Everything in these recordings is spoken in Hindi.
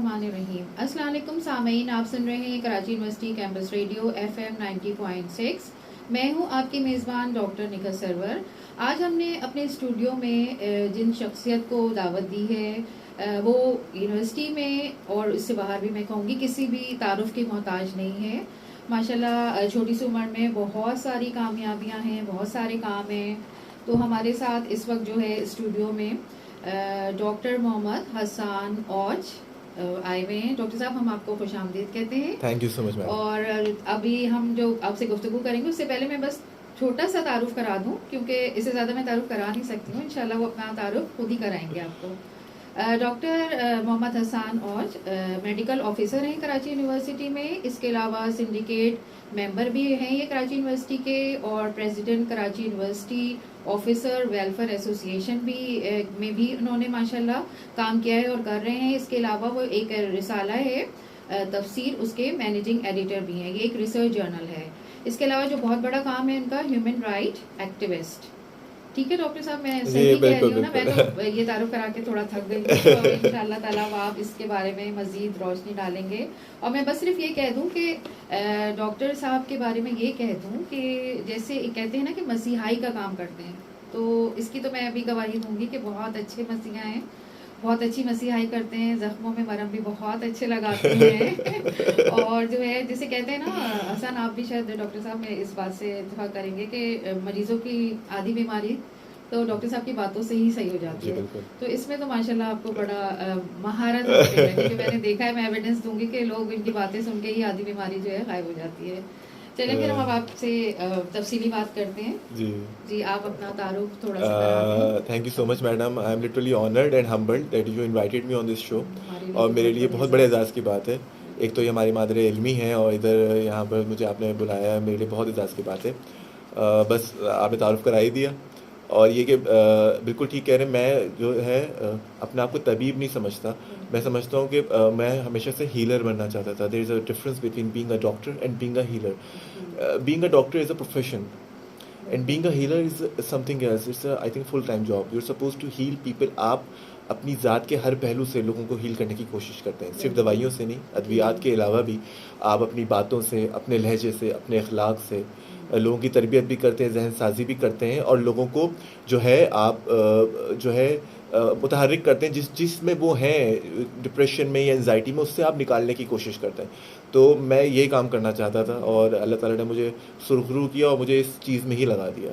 बिस्मिल्लाहिर्रहमानिर्रहीम। अस्सलाम वालेकुम सामीन, आप सुन रहे हैं Karachi university campus radio FM 90.6। मैं हूं आपकी मेज़बान डॉक्टर निखत सरवर। आज हमने अपने स्टूडियो में जिन शख्सियत को दावत दी है वो यूनिवर्सिटी में और इससे बाहर भी मैं कहूँगी किसी भी तारुफ की मोहताज नहीं है। माशाल्लाह छोटी सी उम्र में बहुत सारी कामयाबियाँ हैं, बहुत सारे काम हैं। तो हमारे साथ इस वक्त जो है स्टूडियो में डॉक्टर मोहम्मद हसन औज आए हुए हैं। डॉक्टर साहब, हम आपको खुश आमदीद कहते हैं। Thank you so much ma'am. और अभी हम जो आपसे गुफ्तगू करेंगे उससे पहले मैं बस छोटा सा तारुफ करा दूं, क्योंकि इससे ज़्यादा मैं तारुफ करा नहीं सकती हूँ। इंशाल्लाह वो अपना तारुफ खुद ही कराएंगे आपको। Doctor Mohammad Hasan Auj medical officer हैं कराची यूनिवर्सिटी में। इसके अलावा सिंडिकेट मेंबर भी हैं ये कराची यूनिवर्सिटी के, और president Karachi university officer welfare association भी में भी उन्होंने माशाल्लाह काम किया है और कर रहे हैं। इसके अलावा वो एक रिसाला है तफसीर, उसके मैनेजिंग एडिटर भी हैं। ये एक रिसर्च जर्नल है। इसके अलावा जो बहुत बड़ा काम है उनका, ह्यूमन राइट एक्टिविस्ट। ठीक है डॉक्टर साहब, मैं सही कह रही हूँ ना? मैं तो ये तारुफ करा के थोड़ा थक गई हूँ। तो इंशाल्लाह ताला आप इसके बारे में मजीद रोशनी डालेंगे। और मैं बस सिर्फ ये कह दूँ कि डॉक्टर साहब के बारे में ये कह दूँ कि जैसे कहते हैं ना कि मसीहाई का काम करते हैं, तो इसकी तो मैं अभी गवाही दूंगी कि बहुत अच्छे मसीहा हैं, बहुत अच्छी मसीहाई करते हैं, जख्मों में मरहम भी बहुत अच्छे लगाते हैं। और जो है जिसे कहते हैं ना, हसन आप भी शायद डॉक्टर साहब में इस बात से इत्तेफाक करेंगे कि मरीजों की आधी बीमारी तो डॉक्टर साहब की बातों से ही सही हो जाती है। तो इसमें तो माशाल्लाह आपको बड़ा महारत है, क्योंकि मैंने देखा है, मैं एविडेंस दूंगी कि लोग इनकी बातें सुन के ही आधी बीमारी जो है गायब हो जाती है। चलिए फिर हम अब आपसे तफसीली बात करते हैं। जी आप अपना तारुफ थोड़ा सा। Thank you so much madam. I am literally honoured and humbled that you invited me on this show. और मेरे लिए बहुत बड़े एजाज़ की बात है। एक तो ये हमारी मादरे इल्मी है, और इधर यहाँ पर मुझे आपने बुलाया है, मेरे लिए बहुत एजाज़ की बात है। बस आपने तारुफ करा ही दिया। और ये कि बिल्कुल ठीक कह रहे हैं, मैं जो है अपने आप को तबीब नहीं समझता। मैं समझता हूँ कि मैं हमेशा से हीलर बनना चाहता था। There is a difference between being a doctor and being a healer. Being a doctor is a profession and being a healer is something else. It's a I think full time job. You're supposed to heal people. आप अपनी ज़ात के हर पहलू से लोगों को हील करने की कोशिश करते हैं, सिर्फ दवाइयों से नहीं, अद्वियात के अलावा भी आप अपनी बातों से, अपने लहजे से, अपने अखलाक से लोगों की तरबियत भी करते हैं, जहन साजी भी करते हैं, और लोगों को जो है आप जो है मुतहर्रिक करते हैं, जिसमें वो हैं डिप्रेशन में या एंजाइटी में, उससे आप निकालने की कोशिश करते हैं। तो मैं ये काम करना चाहता था, और अल्लाह ताला ने मुझे सुरखरू किया और मुझे इस चीज़ में ही लगा दिया।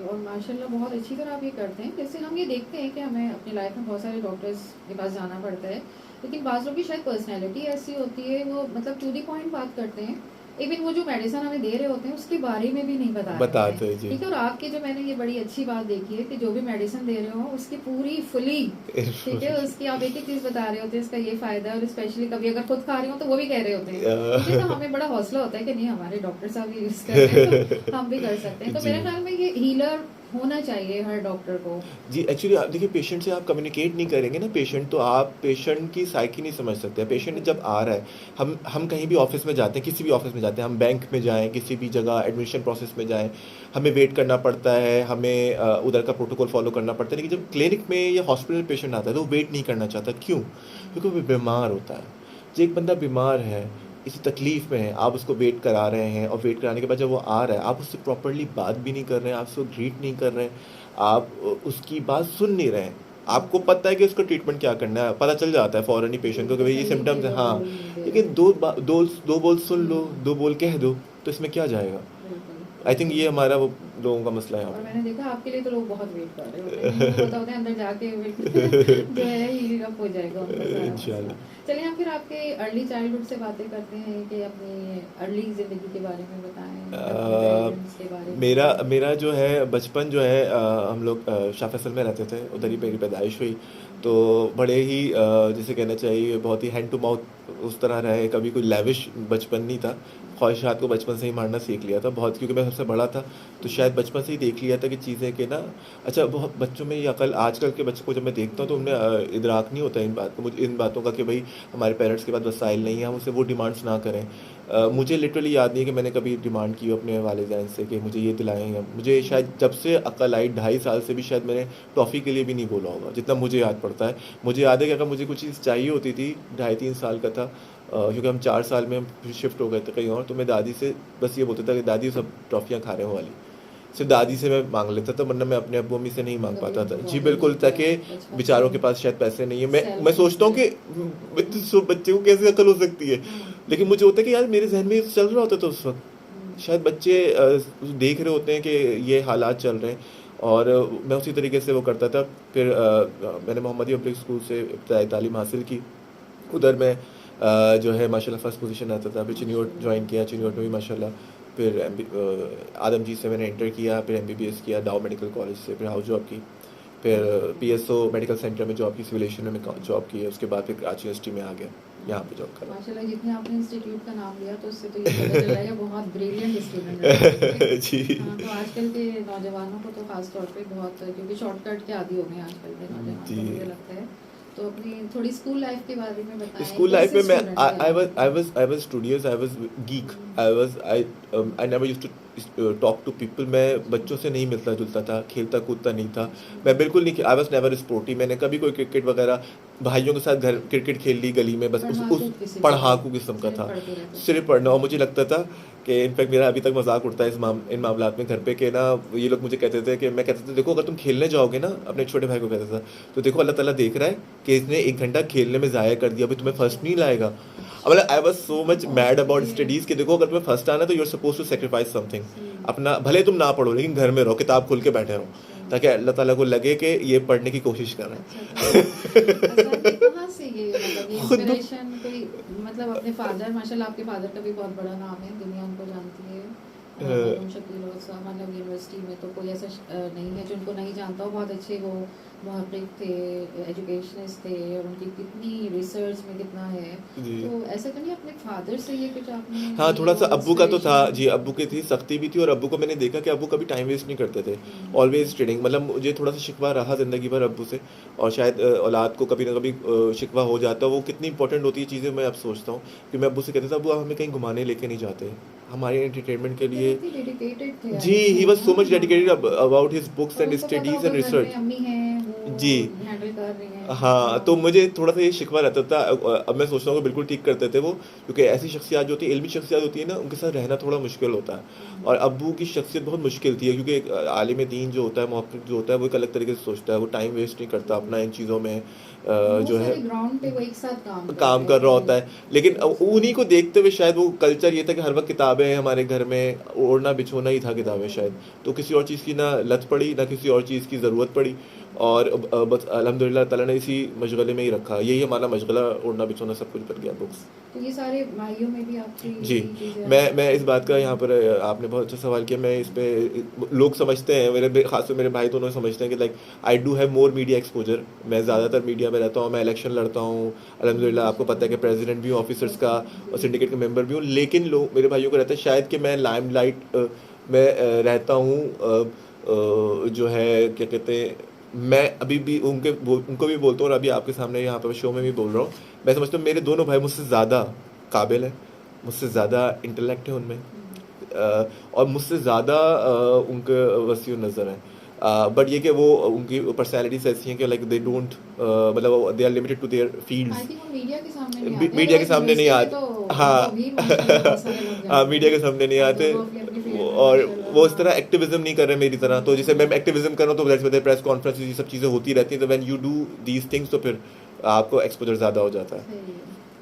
और माशाल्लाह बहुत अच्छी तरह आप ये करते हैं। जैसे हम ये देखते हैं कि हमें अपनी लाइफ में बहुत सारे डॉक्टर्स के पास जाना पड़ता है, लेकिन बाज़ लोगों की शायद पर्सनैलिटी ऐसी होती है, वो मतलब टू दी पॉइंट बात करते हैं। इवन वो जो मेडिसिन हमें दे रहे होते हैं उसके बारे में भी नहीं बताते हैं। ठीक है। और आपकी जो मैंने ये बड़ी अच्छी बात देखी है कि जो भी मेडिसिन दे रहे हो उसकी पूरी फुली, ठीक है, उसकी आप एक एक चीज़ बता रहे होते हैं, इसका ये फ़ायदा है। और स्पेशली कभी अगर खुद खा रहे हो तो वो भी कह रहे होते हैं। ठीक है। तो हमें बड़ा हौसला होता है कि नहीं, हमारे डॉक्टर साहब यूज़ कर रहे हैं तो हम भी कर सकते हैं। तो मेरे ख्याल में ये हीलर होना चाहिए हर डॉक्टर को। जी एक्चुअली आप देखिए, पेशेंट से आप कम्युनिकेट नहीं करेंगे ना पेशेंट, तो आप पेशेंट की साइकी नहीं समझ सकते। पेशेंट जब आ रहा है, हम कहीं भी ऑफिस में जाते हैं, किसी भी ऑफिस में जाते हैं, हम बैंक में जाएं, किसी भी जगह एडमिशन प्रोसेस में जाएं, हमें वेट करना पड़ता है, हमें उधर का प्रोटोकॉल फॉलो करना पड़ता है। लेकिन जब क्लिनिक में या हॉस्पिटल में पेशेंट आता है तो वो वेट नहीं करना चाहता। क्यों? क्योंकि वो बीमार होता है। जो एक बंदा बीमार है, इसी तकलीफ़ में है, आप उसको वेट करा रहे हैं, और वेट कराने के बाद जब वो आ रहा है, आप उससे प्रॉपर्ली बात भी नहीं कर रहे हैं, आप उसको ग्रीट नहीं कर रहे हैं, आप उसकी बात सुन नहीं रहे हैं। आपको पता है कि उसको ट्रीटमेंट क्या करना है, पता चल जाता है फ़ौरन ही पेशेंट को कि भाई ये सिम्टम्स हैं, हाँ, लेकिन दो बोल सुन लो, दो बोल कह दो, तो इसमें क्या जाएगा? आई थिंक ये हमारा वो लोगों का मसला है। और मैंने देखा आपके लिए तो लोग बहुत वेट कर रहे होते हैं, होता है अंदर जाके वेट जो है हील अप हो जाएगा उनका इंशाल्लाह। चलिए हम फिर आपके अर्ली चाइल्डहुड से बातें करते हैं कि अपनी अर्ली ज़िंदगी के बारे में बताएं। मेरा जो है बचपन जो है, हम लोग शाह फैसल में रहते थे, उधर ही मेरी पैदाइश हुई। तो बड़े ही जिसे कहना चाहिए बहुत ही हैंड टू माउथ उस तरह रहे, कभी कोई लैविश बचपन नहीं था। ख्वाहिशात को बचपन से ही मारना सीख लिया था बहुत, क्योंकि मैं सबसे बड़ा था, तो शायद बचपन से ही देख लिया था कि चीज़ें कि ना, अच्छा बहुत बच्चों में ये अकल, आजकल के बच्चों को जब मैं देखता हूँ तो उनमें इदराक नहीं होता इन बातों का कि भाई हमारे पेरेंट्स के पास वसाइल नहीं है, हम उससे वो डिमांड्स ना करें। मुझे लिटरली याद नहीं है कि मैंने कभी डिमांड की हो अपने वालिदैन से कि मुझे ये दिलाएं, या मुझे शायद जब से अकल आई 2.5 साल से भी शायद मैंने टॉफ़ी के लिए भी नहीं बोला होगा, जितना मुझे याद पड़ता है। मुझे याद है कि अगर मुझे कुछ चीज़ चाहिए होती थी, 2.5-3 साल का था, क्योंकि हम 4 साल में हम शिफ्ट हो गए थे कहीं और, तो मैं दादी से बस ये बोलता था कि दादी सब टॉफ़ियाँ खा रहे हो वाली, सिर्फ दादी से मैं मांग लेता था, वरना मैं अपने अब्बू अम्मी से नहीं मांग पाता था। जी बिल्कुल, ताकि बेचारों के पास शायद पैसे नहीं है। मैं सोचता हूँ कि बच्चे को कैसे अकल हो सकती है, लेकिन मुझे होता है कि यार मेरे जहन में चल रहा होता था उस वक्त। शायद बच्चे देख रहे होते हैं कि ये हालात चल रहे हैं, और मैं उसी तरीके से वो करता था। फिर मैंने मोहम्मदी पब्लिक स्कूल से इब्तदाई तालीम हासिल की, उधर मैं जो है माशाल्लाह फर्स्ट पोजीशन आता था। फिर चिन्योट ज्वाइन किया, चिन्योट में भी माशाल्लाह। फिर आदमजी से मैंने इंटर किया, फिर MBBS किया डाउ मेडिकल कॉलेज से, फिर हाउस जॉब की, फिर PSO मेडिकल सेंटर में जॉब की, सिविल एविएशन में जॉब की है। उसके बाद फिर कराची यूनिवर्सिटी में आ गया, यहाँ पे जॉब करा। माशाल्लाह जितने आपने इंस्टीट्यूट का नाम लिया तो उससे तो ये पता चल रहा है कि बहुत ब्रिलियंट स्टूडेंट है। जी हाँ, तो आजकल के नौजवानों को तो खास तौर पे बहुत, क्योंकि शॉर्टकट के आदी हो गए हैं आजकल के नौजवान, तो मुझे लगता है। तो अपनी थोड़ी स्कूल लाइफ के बारे में बताएं। स्कूल लाइफ में मैं कैसे student थे I was studious, I was geek, I never used to talk to people। मैं बच्चों से नहीं मिलता जुलता था, खेलता कूदता नहीं था, मैं बिल्कुल नहीं। I was never sporty। मैंने कभी कोई क्रिकेट वगैरह भाइयों के साथ घर क्रिकेट खेल ली गली में, बस उस पढ़ाकू किस्म का था, सिर्फ पढ़ना। और मुझे लगता था कि इनफैक्ट मेरा अभी तक मजाक उड़ता है इन मामलात में घर पे, कि ना ये लोग मुझे कहते थे कि मैं कहता था देखो अगर तुम खेलने जाओगे ना, अपने छोटे भाई को कहता था, तो देखो अल्लाह ताला देख रहा है कि इसने 1 घंटा खेलने में ज़ाया कर दिया, अभी तुम्हें फर्स्ट नहीं लाएगा। मतलब I was so much mad about studies कि देखो अगर तुम्हें फर्स्ट आना तो you are suppose to sacrifice something. अपना भले तुम ना पढ़ो, लेकिन घर में रहो, किताब खोल के बैठे रहो, ताकि अल्लाह ताला को लगे कि ये पढ़ने की कोशिश कर रहे हैं। कहाँ से ये मतलब ये इंस्पिरेशन कोई, मतलब अपने फादर, माशाल्लाह आपके फादर का भी बहुत बड़ा नाम है, दुनिया उनको जानती है। शकील और सामान्य यूनिवर्सिटी में तो कोई ऐसा नहीं है जो उनको नहीं जानता हो। बहुत अच्छे वो मुहर्रिक थे, एजुकेशनिस्ट थे, और उनकी कितनी रिसर्च में कितना है। तो ऐसा तो नहीं अपने फादर से ये कुछ आपने? हाँ, थोड़ा सा अब्बू का तो था जी, अब्बू की थी, सख्ती भी थी, और अब्बू को मैंने देखा कि अब्बू कभी टाइम वेस्ट नहीं करते थे, ऑलवेज ट्रेडिंग। मतलब मुझे थोड़ा सा शिकवा रहा ज़िंदगी भर अब्बू से, और शायद औलाद को कभी ना कभी शिकवा हो जाता है। वो कितनी इंपॉर्टेंट होती है चीज़ें, मैं अब सोचता हूँ कि मैं अब्बू से कहता था अब्बू आप हमें कहीं घुमाने लेके नहीं जाते, हमारे एंटरटेनमेंट के लिए। जी, he was so much dedicated about his books and studies and research. जी हाँ, तो मुझे थोड़ा सा ये शिकवा रहता था। अब मैं सोचता हूँ कि बिल्कुल ठीक करते थे वो, क्योंकि ऐसी शख्सियत जो होती है, इल्मी शख्सियत होती है ना, उनके साथ रहना थोड़ा मुश्किल होता है। और अब्बू की शख्सियत बहुत मुश्किल थी, क्योंकि एक आलिम दीन जो होता है, मुहक्किक जो होता है, वो एक अलग तरीके से सोचता है, वो टाइम वेस्ट नहीं करता अपना इन चीज़ों में, जो है ग्राउंड पे वो एक साथ काम कर रहा होता है। लेकिन उन्हीं को देखते हुए शायद वो कल्चर ये था कि हर वक्त किताबें हमारे घर में, ओढ़ना बिछोना ही था किताबें शायद, तो किसी और चीज़ की ना लत पड़ी, ना किसी और चीज़ की ज़रूरत पड़ी। और बस अल्हम्दुलिल्लाह ताला ने इसी मशगले में ही रखा, यही हमारा मशगला, ओढ़ना बिछोना सब कुछ बन गया, बुक्स। तो ये सारे भाइयों में भी आपकी जी, मैं इस बात का यहाँ पर आपने बहुत अच्छा सवाल किया। मैं इस पे लोग समझते हैं, खासकर मेरे भाई दोनों समझते हैं कि like I do have more media exposure. मैं ज़्यादातर मीडिया में रहता हूँ, मैं इलेक्शन लड़ता हूँ, अल्हम्दुलिल्लाह आपको पता है कि प्रेसिडेंट भी हूँ, ऑफिसर्स का और सिंडिकेट का मेंबर भी हूँ। लेकिन लोग, मेरे भाइयों को रहता है शायद कि मैं लाइमलाइट में रहता हूँ, जो है क्या कहते हैं, मैं अभी भी उनको भी बोलता हूँ, और अभी आपके सामने यहाँ पर शो में भी बोल रहा हूँ। मैं समझता हूँ मेरे दोनों भाई मुझसे ज़्यादा काबिल हैं, मुझसे ज़्यादा इंटेलेक्ट है उनमें, और मुझसे ज़्यादा उनके वसी नज़र हैं। बट ये कि वो उनकी पर्सनैलिटीज ऐसी हैं कि लाइक दे डोंट, मतलब they are limited to their fields. Media के सामने नहीं आते, हाँ हाँ, मीडिया के सामने नहीं आते, और वो इस तरह एक्टिविज्म नहीं कर रहे मेरी तरह। तो जैसे मैं एक्टिविज्म कर रहा हूँ तो प्रेस कॉन्फ्रेंस, ये सब चीज़ें होती रहती हैं, तो when you do these things तो फिर आपको एक्सपोजर ज़्यादा हो जाता है।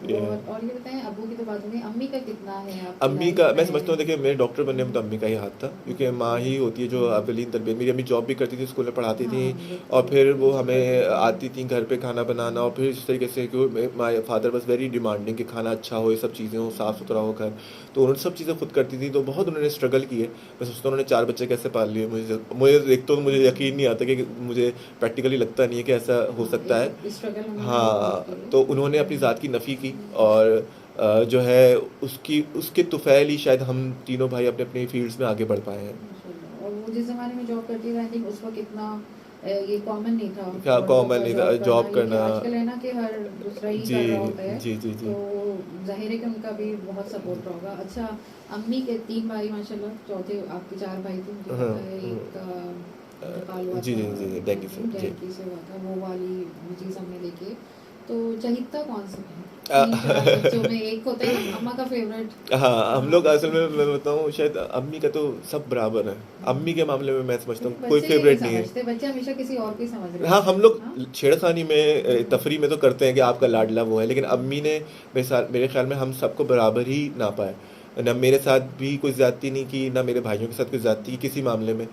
और ये बताएं, अब्बू की तो बात हो गई, अम्मी का कितना है? अम्मी का मैं समझता हूँ, देखिए मेरे डॉक्टर बनने में तो अम्मी का ही हाथ था, क्योंकि माँ ही होती है जो अवलीन तरबियत। मेरी अम्मी जॉब भी करती थी, स्कूल में पढ़ाती थी, और फिर वो हमें आती थी घर पे खाना बनाना, और फिर इस तरीके से कि my father was very demanding कि खाना अच्छा हो, ये सब चीज़ें हो, साफ़ सुथरा हो घर, तो उन्होंने सब चीज़ें खुद करती थी। तो बहुत उन्होंने स्ट्रगल की है। मैं सोचता हूँ उन्होंने 4 बच्चे कैसे पाल लिए। मुझे देखते हो तो मुझे यकीन नहीं आता, कि मुझे प्रैक्टिकली लगता नहीं है कि ऐसा हो सकता है। हाँ, तो उन्होंने अपनी ज़ात की नफ़ी की, और जो है उसकी उसके तुफैल ही शायद हम तीनों भाई अपने अपने फील्ड्स में आगे बढ़ पाए हैं। माशाल्लाह। और वो जिस ज़माने में जॉब करती थी आई थिंक उस वक़्त इतना ये कॉमन नहीं था क्या औरतों कॉमन का नहीं था जॉब जॉब करना, ये कि करना। आजकल है ना कि हर दूसरा ही जी कर रहा होता है, जी जी जी। तो ज़ाहिर है कि उनका भी बहुत सपोर्ट रहा होगा। अच्छा, अम्मी के 3 भाई माशाल्लाह, चौथे आपके 4 भाई थे मुझे हाँ पता है। एक इंतकाल हुआ जी था जी जी जी, डेंगू से जी। डेंगू से हुआ था, वो वाली चीज़ हमने देखी। तो चहीता कौन सा है? आ, 3-4 बच्चों में एक होता है ना अम्मा का फेवरेट। हाँ हम हाँ, लोग असल में मैं बताऊँ शायद अम्मी का तो सब बराबर है। अम्मी के मामले में मैं समझता हूँ क्योंकि कोई बच्चे ये नहीं फेवरेट नहीं है। समझते, बच्चे हमेशा किसी और को ही समझ रहे हाँ होते हम हैं। हाँ? लोग छेड़खानी में तफरी में तो करते हैं कि आपका लाडला वो है, लेकिन अम्मी ने मेरे ख्याल में हम सबको बराबर ही नापा है। ना मेरे साथ भी कोई ज़्यादती नहीं की, ना मेरे भाइयों के साथ कोई ज़्यादती की किसी मामले में।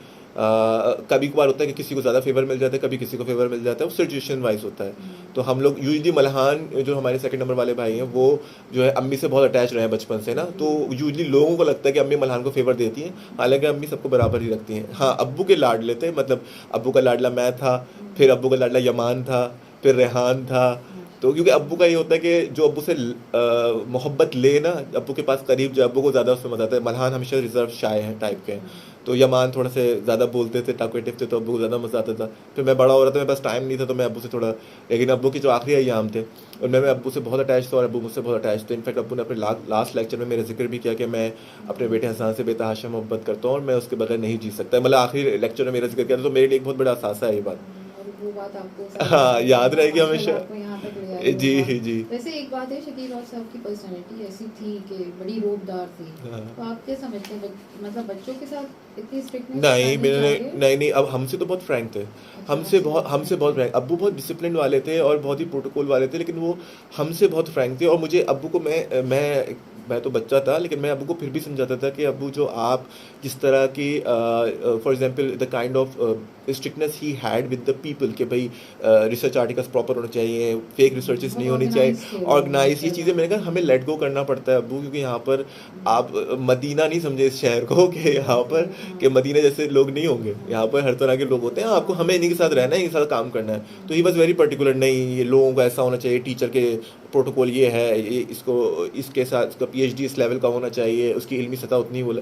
कभी कभार होता है कि किसी को ज़्यादा फेवर मिल जाता है, कभी किसी को फेवर मिल जाता है, वो सिचुएशन वाइज होता है। तो हम लोग यूजली मल्हान जो हमारे सेकंड नंबर वाले भाई हैं वो जो है अम्मी से बहुत अटैच रहे हैं बचपन से ना, तो यूजली लोगों को लगता है कि अम्मी मल्हान को फेवर देती हैं, हालांकि अम्मी सबको बराबर ही रखती हैं। हाँ अब्बू के लाड लेते हैं, मतलब अब्बू का लाडला मैं था, फिर अब्बू का लाडला यमान था, फिर रेहान था। तो क्योंकि अब्बू का ये होता है कि जो अब्बू से मोहब्बत ले ना, अब्बू के पास करीब जो अब्बू को ज़्यादा उसमें मज़ा आता है। मल्हान हमेशा रिजर्व शाय हैं टाइप के हैं, तो यमान थोड़ा से ज़्यादा बोलते थे, टॉकेटिव थे, तो अब्बू को ज़्यादा मज़ा आता था। फिर मैं बड़ा हो रहा था, मेरे पास टाइम नहीं था, तो मैं अब्बू से थोड़ा, लेकिन अब्बू के जो आखिरी अय्याम थे उनमें मैं अब्बू से बहुत अटैच था और अब्बू मुझसे बहुत अटैच थे। इनफैक्ट अब्बू ने अपने लास्ट लेक्चर में मेरा जिक्र भी किया कि मैं अपने बेटे हसन से बेतहाशा मोहब्बत करता हूँ और मैं उसके बगैर नहीं जी सकता। मतलब आखिरी लेक्चर में मेरा जिक्र किया था, तो मेरे लिए एक बहुत बड़ा असासा है ये बात। और वो बात आपको सारी हाँ याद रहेगी माशाल्लाह हमेशा। आपको यहाँ तक ले आई वो बात। जी जी। वैसे एक बात है, शकील और साहब की पर्सनैलिटी ऐसी थी कि बड़ी रोबदार थी, हाँ। तो आप क्या समझते हैं मतलब बच्चों के साथ इतनी स्ट्रिक्टनेस नहीं करनी मैंने चाहिए? नहीं नहीं, अब हमसे तो बहुत फ्रैंक थे। अच्छा, हमसे बहुत फ्रैंक। अब्बू बहुत डिसिप्लिन वाले थे और बहुत ही प्रोटोकॉल वाले थे, लेकिन वो हमसे बहुत फ्रैंक थे। और मुझे अब्बू को मैं तो बच्चा था, लेकिन मैं अब्बू को फिर भी समझाता था कि अब्बू जो आप जिस तरह की for example the kind of strictness he had with the people कि भाई रिसर्च आर्टिकल्स प्रॉपर होने चाहिए, फेक रिसर्चेस नहीं बहुत होनी चाहिए, ऑर्गेनाइज थे वो ऑर्गेनाइज। ये चीज़ें माशाल्लाह। मैंने कहा हमें लेट गो करना पड़ता है अब्बू, क्योंकि यहाँ पर आप मदीना नहीं समझे इस शहर को कि यहाँ पर कि मदीना जैसे लोग नहीं होंगे, यहाँ पर हर तरह के लोग होते हैं। आपको हमें इन्हीं के साथ रहना है, इन्हीं के साथ काम करना है। तो ही वॉज वेरी पर्टिकुलर, नहीं ये लोगों को ऐसा होना चाहिए, टीचर के प्रोटोकॉल ये है, ये इसको इसके साथ इसका PhD इस लेवल का होना चाहिए, उसकी इल्मी सतह उतनी बोला।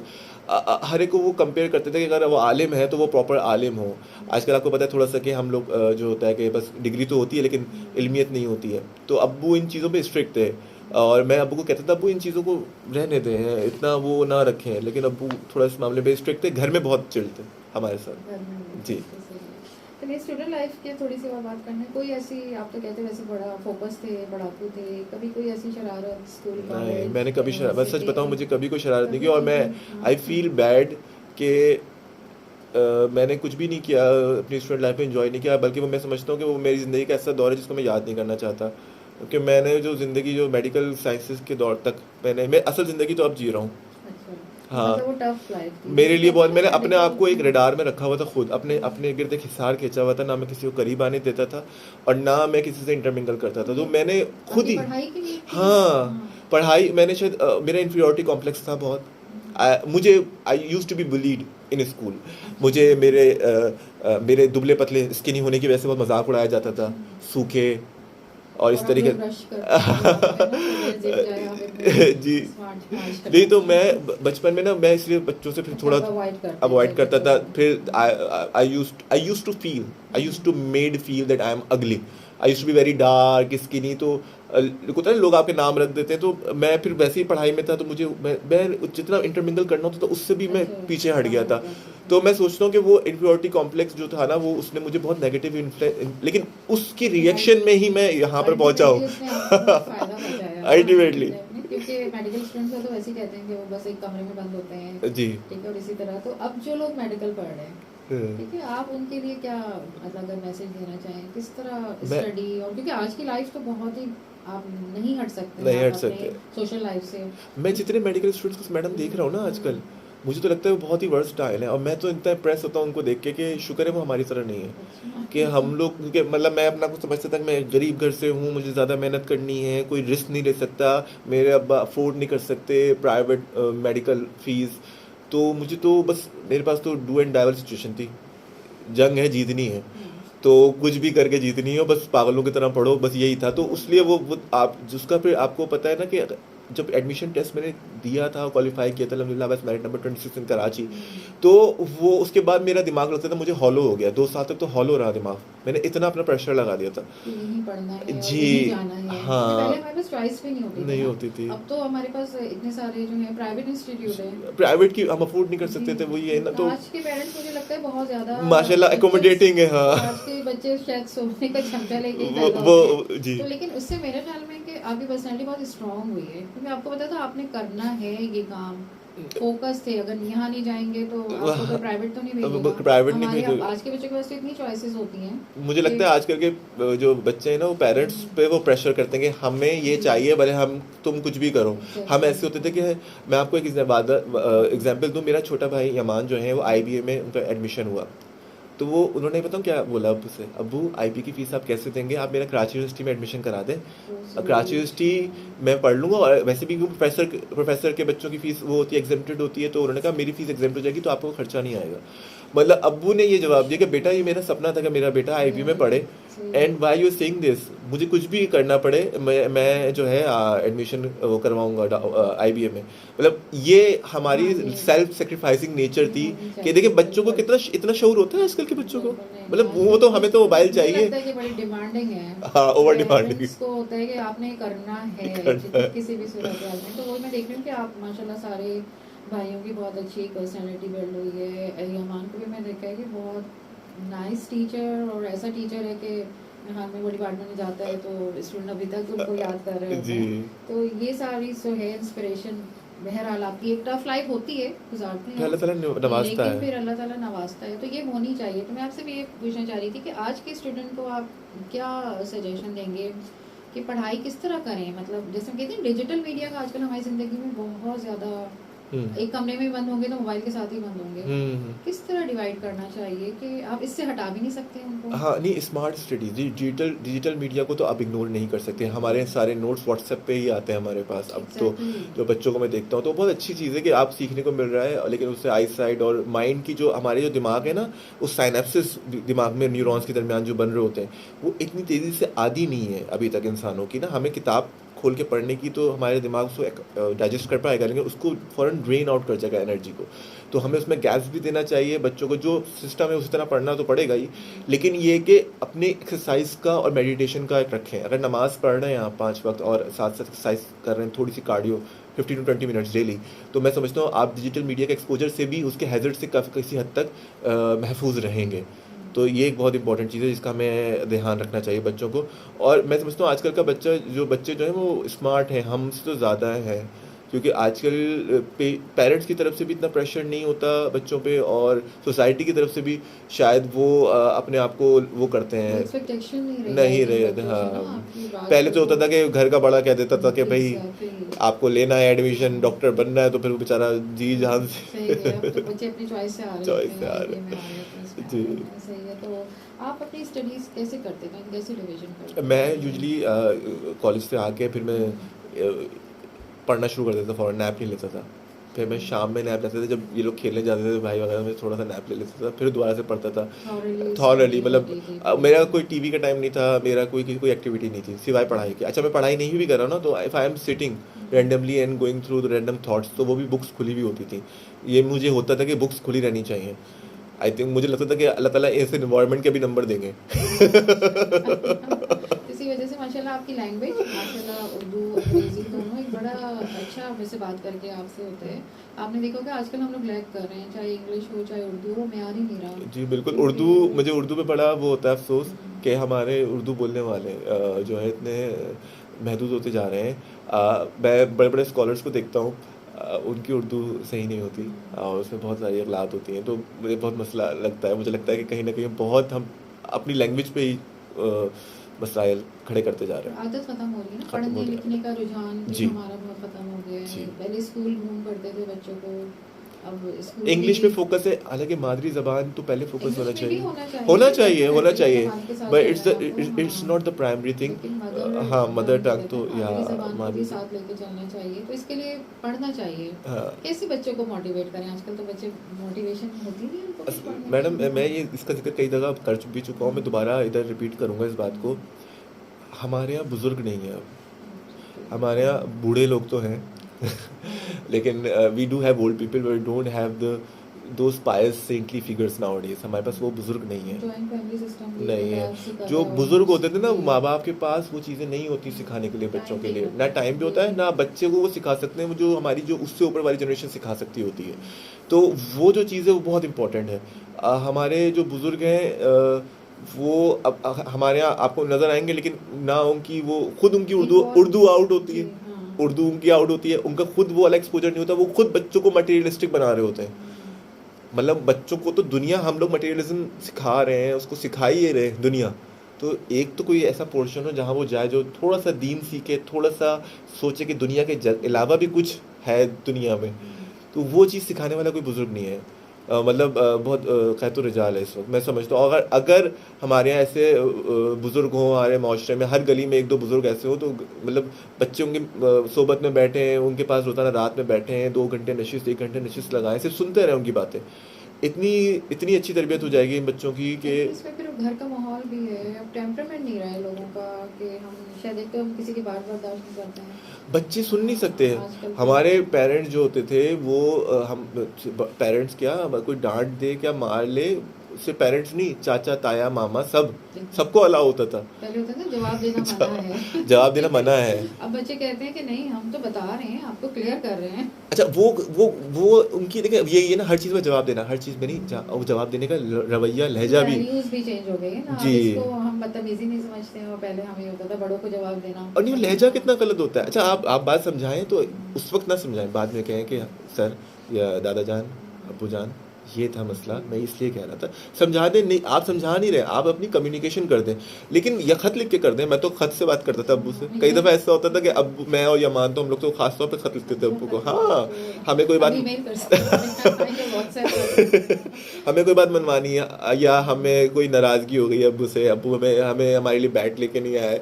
हर एक को वो कंपेयर करते थे कि अगर वो आलिम है तो वो प्रॉपर आलिम हो। आजकल आपको पता है थोड़ा सा कि हम लोग जो होता है कि बस डिग्री तो होती है लेकिन इल्मियत नहीं होती है। तो अब्बू इन चीज़ों पे स्ट्रिक्ट थे और मैं अब्बू को कहता था अब्बू इन चीज़ों को रहने दें, इतना वो ना रखें, लेकिन अब्बू थोड़ा इस मामले पे स्ट्रिक्ट थे। घर में बहुत चिल थे हमारे साथ। घर में जी। चलिए स्टूडेंट लाइफ की थोड़ी सी और बात करना है। कोई ऐसी, आप तो कहते हैं वैसे बड़ा फोकस थे, पढ़ाकू थे, कभी कोई ऐसी शरारत स्कूल नहीं कॉलेज मैंने कभी मैं सच यूनिवर्सिटी बताऊँ मुझे कभी कोई शरारत नहीं कभी की, और मैं नहीं? आई अच्छा। फील बैड कि मैंने कुछ भी नहीं किया, अपनी स्टूडेंट लाइफ में एंजॉय नहीं किया, बल्कि वो मैं समझता हूँ कि वो मेरी ज़िंदगी का ऐसा दौर है जिसको मैं याद नहीं करना चाहता। क्योंकि मैंने जो ज़िंदगी जो मेडिकल साइंसेस के दौर तक मैं असल ज़िंदगी तो अब जी रहा हूँ। अच्छा, हाँ मतलब वो टफ लाइफ थी मेरे लिए बहुत, कहते मैंने हैं ना अपने आप को एक मेडिकल। रडार में रखा हुआ था खुद, अपने गिर्द एक हिसार खींचा हुआ था, ना मैं किसी को करीब आने देता था और ना मैं किसी से इंटरमिंगल करता था। तो मैंने खुद आपकी ही, पढ़ाई की नीड थी? हाँ पढ़ाई मैंने शायद मेरा इन्फीरियॉरिटी कॉम्प्लेक्स था बहुत। मुझे I use to be bullied in school. मुझे मेरे दुबले पतले स्किनी होने की वजह से बहुत मजाक उड़ाया जाता था, सूखे और इस और आप तरीके लोग रश करते थे वहाँ पे ना, तो मैं जिम जाए आप इतने जी। स्मार्ट स्मार्ट नहीं तो करते मैं बचपन में ना मैं इसलिए बच्चों से फिर अच्छा, थोड़ा आप अवॉइड थे करता बच्चों था। को। फिर I use to made feel that I am ugly. I use to be very dark skinny. तो होता है ना लोग आपके नाम रख देते हैं, तो मैं फिर वैसे ही पढ़ाई में था, तो मुझे मैं जितना इंटरमिंगल करना होता था उससे भी मैं अच्छा, पीछे हट गया आप था। हो गए। तो मैं सोचता हूँ कि वो इन्फीरियॉरिटी कॉम्प्लेक्स जो था ना वो उसने मुझे बहुत नेगेटिव इन्फ्लुएंस, लेकिन उसकी रिएक्शन में ही मैं यहाँ पर पहुँचा हूँ। अल्टीमेटली उसने आपको बहुत फायदा पहुंचाया ना अल्टीमेटली अपने, क्योंकि मेडिकल स्टूडेंट्स को तो वैसे ही कहते हैं कि वो बस एक कमरे में बंद होते हैं, जी। ठीक है। और इसी तरह तो अब जो लोग मेडिकल पढ़ रहे हैं, ठीक है, आप उनके लिए क्या मतलब अगर मैसेज देना चाहें, किस तरह स्टडी, और क्योंकि आज की लाइफ तो बहुत ही आप नहीं हट सकते नहीं आप हट अपने सकते। सोशल लाइफ से। मैं जितने मेडिकल स्टूडेंट्स को मैडम देख रहा हूँ ना आजकल, मुझे तो लगता है वो बहुत ही वर्सटाइल है, और मैं तो इतना इम्प्रेस होता हूँ उनको देख के कि शुक्र है वो हमारी तरह नहीं है। अच्छा। कि हम लोग, क्योंकि मतलब मैं अपना कुछ समझता था कि मैं गरीब घर से हूँ, मुझे ज़्यादा मेहनत करनी है, कोई रिस्क नहीं ले सकता, मेरे अब्बा अफोर्ड नहीं कर सकते प्राइवेट मेडिकल फीस। तो मुझे तो बस मेरे पास तो डू एंड डाई सिचुएशन थी, जंग है जीतनी है, तो कुछ भी करके जीतनी है, बस पागलों की तरह पढ़ो, बस यही था। तो उसलिए वो आप जिसका फिर आपको पता है ना कि जब एडमिशन टेस्ट मैंने दिया था, क्वालिफाई किया था अल्हम्दुलिल्लाह, बस मेरिट नंबर 26 इन कराची, तो वो उसके बाद मेरा दिमाग लगता था मुझे हॉलो हो गया, 2 साल तक तो हॉलो रहा दिमाग, मैंने इतना अपना प्रेशर लगा दिया था। कि यहीं पढ़ना है और जी, यहीं जाना है, क्योंकि हाँ, पहले हमारे पास चॉइस भी नहीं होती थी नहीं ना। होती थी। अब तो हमारे पास इतने सारे जो है प्राइवेट इंस्टीट्यूट हैं। प्राइवेट की हम अफोर्ड नहीं कर सकते जी, थे, वही है ना, तो आज के पेरेंट्स मुझे लगता है बहुत ज़्यादा माशाल्लाह बच्चे, अकोमोडेटिंग है, हाँ। आज के बच्चे शायद सोने का क्षमता लेके ही वो पैदा वो होते हैं। जी। तो लेकिन उससे मेरे ख्याल में कि आपकी पर्सनैलिटी बहुत स्ट्रांग हुई है, क्योंकि आपको पता था आपने करना है ये काम, फोकस थे। अगर यहाँ नहीं जाएंगे तो आपको तो प्राइवेट तो नहीं भेजेगा। प्राइवेट नहीं हमारे भेजो। आज के बच्चों के पास तो इतनी चॉइसेस होती हैं मुझे कि लगता है आजकल के जो बच्चे हैं ना, वो पेरेंट्स पे वो प्रेशर करते हैं कि हमें ये जी, चाहिए, भले हम तुम कुछ भी करो। हम एग्जैक्टली। ऐसे होते थे कि मैं आपको एक एग्जांपल दूं, मेरा छोटा भाई यमान जो है वो आईबीए में उनका एडमिशन हुआ, तो वो उन्होंने बताऊँ क्या बोला अब्बू से, अब्बू आईबी की फीस आप कैसे देंगे, आप मेरा कराची यूनिवर्सिटी में एडमिशन करा दें, कराची यूनिवर्सिटी मैं पढ़ लूँगा, और वैसे भी प्रोफेसर के बच्चों की फीस वो होती है एग्जेम्प्टेड होती है, तो उन्होंने कहा मेरी फीस एग्जेम्प्ट हो जाएगी तो आपको खर्चा नहीं आएगा। मतलब अब्बू ने ये जवाब दिया कि बेटा ये मेरा सपना था कि मेरा बेटा आईबी में पढ़े, and why you saying this, मुझे कुछ भी करना पड़े, मैं जो है एडमिशन वो करवाऊंगा आईबीए में। मतलब ये हमारी हाँ, ये सेल्फ सेक्रीफाइसिंग नेचर थी होनी कि चाहिए, देखिए बच्चों को बिल्कुल। कितना इतना शऊर होता है आजकल के बच्चों को, बिल्कुल नहीं, मतलब नहीं, वो तो आजकल हमें तो मोबाइल मुझे चाहिए। लगता है कि बड़ी डिमांडिंग है। हाँ, ओवर डिमांडिंग पेरेंट्स को होता है कि आपने करना है करना है। किसी भी सूरत हाल में। तो वो मैं देख रही हूँ कि आप माशाल्लाह सारे भाइयों की बहुत अच्छी पर्सनालिटी बिल्ड हुई है। यमान को भी मैं देखा है कि बहुत नाइस टीचर, और ऐसा टीचर है कि हाँ में वो डिपार्टमेंट में जाता है तो स्टूडेंट अभी तक उनको याद कर रहे होते जी, हैं। तो ये सारी सो है इंस्पिरेशन। बहरहाल आपकी एक टफ लाइफ होती है, गुजारते हैं फिर अल्लाह ताला आप, नवाजता लेकिन है। फिर अल्लाह ताला नवाजता है, तो ये होनी चाहिए। तो मैं आपसे भी ये पूछना चाह रही थी कि आज के स्टूडेंट को आप क्या सजेशन देंगे कि पढ़ाई किस तरह करें। मतलब जैसे हम कहते हैं डिजिटल मीडिया का आजकल हमारी ज़िंदगी में बहुत ज़्यादा, हम्म एक कमरे में बंद होंगे तो मोबाइल के साथ ही बंद होंगे। हम्म। किस तरह डिवाइड करना चाहिए कि आप इससे हटा भी नहीं सकते उनको। हाँ, नहीं, smart studies, digital digital media को तो आप इग्नोर नहीं कर सकते। हमारे सारे नोट्स व्हाट्सएप पे ही आते हैं हमारे पास अब तो। एग्जैक्टली। जो बच्चों को मैं देखता हूँ तो बहुत अच्छी चीज़ है कि आप सीखने को मिल रहा है, लेकिन उससे आई साइड और माइंड की जो हमारे जो दिमाग है ना, उस साइनेप्सिस दिमाग में न्यूरॉन्स के दरमियान जो बन रहे होते हैं, वो इतनी तेज़ी से आदी नहीं है अभी तक इंसानों की ना। हमें किताब खोल के पढ़ने की तो हमारे दिमाग उसको डाइजेस्ट कर पाएगा, लेकिन उसको फ़ौरन ड्रेन आउट कर जाएगा एनर्जी को। तो हमें उसमें गैप्स भी देना चाहिए बच्चों को, जो सिस्टम है उसी तरह पढ़ना तो पड़ेगा ही, लेकिन ये कि अपने एक्सरसाइज का और मेडिटेशन का एक रखें। अगर नमाज़ पढ़ रहे हैं आप 5 वक्त और साथ साथ एक्सरसाइज कर रहे हैं, थोड़ी सी कार्डियो 15 to 20 मिनट्स डेली, तो मैं समझता हूँ आप डिजिटल मीडिया के एक्सपोजर से भी, उसके हैजर्ड से काफ़ी किसी हद तक महफूज रहेंगे। तो ये एक बहुत इंपॉर्टेंट चीज़ है जिसका हमें ध्यान रखना चाहिए बच्चों को। और मैं समझता हूँ आजकल का बच्चे जो हैं वो स्मार्ट हैं, हमसे तो ज़्यादा हैं, क्योंकि आजकल पेरेंट्स की तरफ से भी इतना प्रेशर नहीं होता बच्चों पे, और सोसाइटी की तरफ से भी शायद वो अपने आप को वो करते हैं, एक्सपेक्टेशन नहीं रही नहीं है रहे। बच्चों से ना, हाँ, आपकी बात पहले तो को होता था कि घर का बड़ा कह देता था कि भाई एग्जैक्टली। आपको लेना है एडमिशन, डॉक्टर बनना है, तो फिर वो बेचारा जी जान सही है, अब तो बच्चे अपनी चॉइस से आ रहे होते चॉइस हैं, से आ आईबीए रहे में आ रहे होते हैं, इसमें आ जी। रहे होते हैं। सही है। तो आप अपनी स्टडीज कैसे करते थे, कैसे रिवीजन करते मैं थे? यूजली कॉलेज से आके फिर मैं पढ़ना शुरू कर देता था, फ़ौरन नैप नहीं लेता था। फिर मैं शाम में नैप लेता था, जब ये लोग खेलने जाते थे भाई वगैरह, मैं थोड़ा सा नैप ले लेता था, फिर दोबारा से पढ़ता था थॉरली। मतलब मेरा कोई टीवी का टाइम नहीं था, मेरा कोई एक्टिविटी नहीं थी सिवाय पढ़ाई के। अच्छा, मैं पढ़ाई नहीं भी कर रहा हूँ ना, तो if I am sitting randomly and going through the random thoughts, तो वो भी बुक्स खुली हुई होती थी। ये मुझे होता था कि बुक्स खुली रहनी चाहिए। आई थिंक मुझे लगता था कि अल्लाह ताला ऐसे इन्वायरमेंट के भी नंबर देंगे। इसी वजह से माशाल्लाह आपकी लैंग्वेज माशाल्लाह उर्दू अंग्रेजी दोनों एक बड़ा अच्छा वैसे बात करके आपसे होता है। आपने देखा होगा आजकल हम लोग लैग कर रहे हैं, चाहे इंग्लिश हो चाहे उर्दू हो, म्यार ही नहीं रहा। जी बिल्कुल। क्योंकि मुझे उर्दू पे बड़ा वो होता है अफसोस कि हमारे उर्दू बोलने वाले जो है इतने महदूद होते जा रहे हैं। मैं बड़े बड़े स्कॉलर्स को देखता हूँ, उनकी उर्दू सही नहीं होती और उसमें बहुत सारी अगलात होती हैं, तो मुझे बहुत मसला लगता है। मुझे लगता है कि कहीं ना कहीं बहुत हम अपनी लैंग्वेज पे ही मसाइल खड़े करते जा रहे हैं। आदत खत्म हो रही है ना, खत्म हो पढ़ने रहा है। लिखने का रुझान भी जी हमारा बहुत खत्म हो गया जी। है। पहले स्कूल घूम पढ़ते थे बच्चों को, अब स्कूल इंग्लिश भी पे फोकस है, हालांकि मादरी ज़बान तो पहले फोकस होना इंग्लिश में भी चाहिए, होना होना चाहिए, चाहिए, डेफिनेटली होना चाहिए, ज़बान के साथ बट चलना है आपको। इट्स हाँ, नॉट द प्राइमरी थिंग। लेकिन मदर हाँ, मदर टंग टंग कहते तो हैं, या मादरी ज़बान को भी मादरी, साथ लेके चलना चाहिए, तो इसके लिए पढ़ना चाहिए। हाँ। कैसे बच्चों को मोटिवेट करें, आजकल तो बच्चे मोटिवेशन होती नहीं है उनको कुछ पढ़ने मैडम की। मैं ये इसका जिक्र कई जगह कर भी चुका हूँ, मैं दोबारा इधर रिपीट करूँगा इस बात को। हमारे यहाँ बुज़ुर्ग नहीं है अब, हमारे यहाँ बूढ़े लोग तो हैं लेकिन we do have old people, we don't have the those pious saintly figures nowadays. हमारे पास वो बुजुर्ग नहीं है, जॉइंट फैमिली सिस्टम भी नहीं है। बड़ा सिखाता जो है बुजुर्ग होते थे ना, जी। माँ बाप के पास वो चीज़ें नहीं होती सिखाने के लिए बच्चों टाइम के भी लिए, होता ना है, टाइम भी होता है, ना बच्चे को वो सिखा सकते हैं वो जो हमारी जो उससे ऊपर वाली जनरेशन सिखा सकती होती है। तो वो जो चीज़ है वो बहुत इंपॉर्टेंट है। हमारे जो बुजुर्ग हैं वो अब हमारे यहाँ आपको नज़र आएंगे, लेकिन ना उनकी वो खुद उनकी उर्दू उर्दू आउट होती जी, है, हाँ। उर्दू उनकी आउट होती है, उनका खुद वो अलग एक्सपोजर नहीं होता, वो खुद बच्चों को मटेरियलिस्टिक बना रहे होते हैं। मतलब बच्चों को तो दुनिया, हम लोग मटेरियलिज्म सिखा रहे हैं, उसको सिखा ही रहे हैं दुनिया। तो एक तो कोई ऐसा पोर्शन हो जहाँ वो जाए जो थोड़ा सा दीन सीखे, थोड़ा सा सोचे कि दुनिया के अलावा भी कुछ है दुनिया में, तो वो चीज़ सिखाने वाला कोई बुजुर्ग नहीं है। मतलब बहुत खैर रिजाल है इस वक्त, मैं समझता हूँ। अगर अगर हमारे यहाँ ऐसे बुजुर्ग हों, हमारे माशरे में हर गली में एक दो बुजुर्ग ऐसे हो, तो मतलब बच्चे उनकी सोबत में बैठे हैं, उनके पास रोज़ाना रात में बैठे हैं, 2 घंटे नशिश 1 घंटे नशिश लगाएं, सिर्फ सुनते रहें उनकी बातें, इतनी इतनी अच्छी तरबियत हो जाएगी इन बच्चों की कि इसमें फिर घर का माहौल भी है, अब टेम्परामेंट नहीं रहा है लोगों का कि हम शायद एक तो हम किसी की बात बर्दाश्त नहीं करते हैं। बच्चे सुन नहीं सकते हैं। आजकल तो हमारे पेरेंट्स जो होते थे वो हम पेरेंट्स क्या, कोई डांट दे क्या मार ले, सिर्फ पेरेंट्स नहीं, चाचा ताया मामा सबको अलाउ होता था। पहले होता था जवाब देना मना है जवाब देना मना है। अब बच्चे कहते हैं कि नहीं हम तो बता रहे हैं, आपको क्लियर कर रहे हैं। अच्छा वो उनकी देखिए ये ना हर चीज़ में जवाब देना, हर चीज़ में नहीं, वो जवाब देने का रवैया लहजा भी वैल्यूज भी चेंज हो गई है ना, अब जी। इसको हम बदतमीजी नहीं समझते हैं, और पहले हमें होता था बड़ों को जवाब देना। और नहीं, लहजा कितना गलत होता है। अच्छा आप बात समझाएं तो उस वक्त ना समझाएं, बाद में कहें कि सर या दादा जान अब्बू जान ये था मसला, मैं इसलिए कह रहा था, समझा दें। नहीं, आप समझा नहीं रहे, आप अपनी कम्युनिकेशन कर दें, लेकिन या खत लिख के कर दें। मैं तो खत से बात करता था अब्बू से, कई दफ़ा ऐसा होता था कि अब मैं और यमान तो हम लोग तो खास तौर पे खत लिखते थे अब्बू को। हाँ, हमें कोई बात ईमेल कर सकते हैं, व्हाट्सएप हमें कोई बात मनवानी है, या हमें कोई नाराज़गी हो गई अब्बू से, अब्बू हमें हमारे लिए बैट लेके नहीं आए,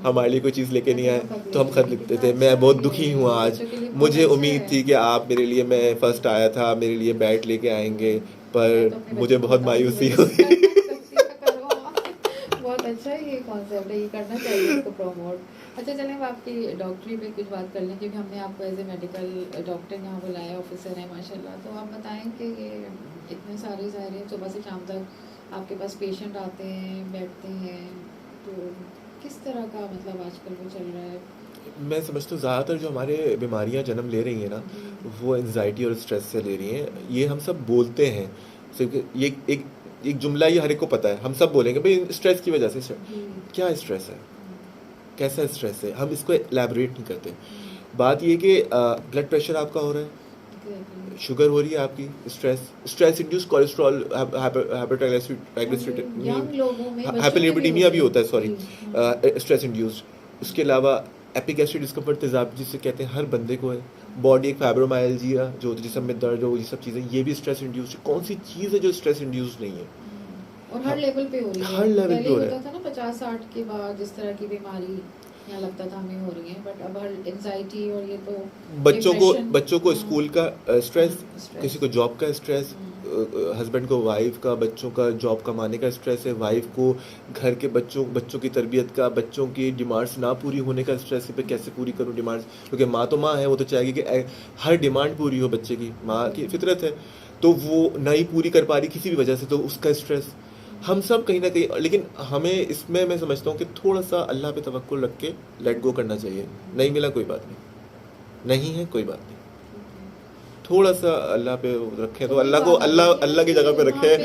हमारे लिए कोई चीज़ लेके नहीं आए, तो हम खत लिखते थे, मैं बहुत दुखी हूँ आज, मुझे उम्मीद थी कि आप मेरे लिए, मैं फर्स्ट आया था, मेरे लिए बैट लेके आएंगे, पर मुझे बहुत मायूसी हुई। बहुत अच्छा है ये कॉन्सेप्ट है, ये करना चाहिए इसको प्रमोट। अच्छा चलें अब आपकी डॉक्टरी पे कुछ बात कर लें, क्योंकि हमने आपको एज ए मेडिकल डॉक्टर यहाँ बुलाया, ऑफिसर है माशाल्लाह। तो आप बताएं कि ये इतने सारे ज़ाहिर है सुबह से शाम तक आपके पास पेशेंट आते हैं, बैठते हैं, तो किस तरह का मतलब आजकल वो चल रहा है? मैं समझता हूँ ज़्यादातर जो हमारे बीमारियाँ जन्म ले रही हैं ना, वो एंजाइटी और स्ट्रेस से ले रही हैं। ये हम सब बोलते हैं, सिर्फ ये एक जुमला ये हर एक को पता है, हम सब बोलेंगे भाई स्ट्रेस की वजह से। क्या स्ट्रेस है, कैसा स्ट्रेस है, हम इसको एलैबोरेट नहीं करते। बात ये कि ब्लड प्रेशर आपका हो रहा है, शुगर हो रही है आपकी, स्ट्रेस इंड्यूस कोलेस्ट्रॉल, यंग लोगों में हाइपरलिपिडेमिया भी होता है, सॉरी, स्ट्रेस इंड्यूस्ड। उसके अलावा एपिक एसिड डिस्कम्फर्ट तेजाब जिसे कहते हैं, हर बंदे को है। बॉडी एक फाइब्रोमाइल्जिया जो जिस्म में दर्द हो, ये सब चीज़ें, ये भी स्ट्रेस इंड्यूस्ड है। कौन सी चीज़ है जो स्ट्रेस इंड्यूस्ड नहीं है? और हर लेवल पे हो रही है, हर लेवल पे हो रहा है। होता था ना 50-60 के बाद जिस तरह की बीमारी यहाँ लगता था हमें हो रही है, बट अब हर एंजाइटी और ये तो बच्चों को स्कूल का स्ट्रेस, किसी को जॉब का स्ट्रेस, हस्बैंड को वाइफ का, बच्चों का जॉब कमाने का स्ट्रेस है, वाइफ को घर के बच्चों की तरबियत का, बच्चों की डिमांड्स ना पूरी होने का स्ट्रेस है, पे कैसे पूरी करूँ डिमांड्स, क्योंकि माँ तो माँ है, वो तो चाहेगी कि हर डिमांड पूरी हो बच्चे की, माँ की फितरत है, तो वो नहीं पूरी कर पा रही किसी भी वजह से, तो उसका स्ट्रेस हम सब कहीं ना कहीं। लेकिन हमें इसमें मैं समझता हूँ कि थोड़ा सा अल्लाह पे तवक्कुल रख के लेट गो करना चाहिए। नहीं मिला कोई बात नहीं, नहीं है कोई बात नहीं, थोड़ा सा अल्लाह पे रखें, तो अल्लाह की जगह पे रखें।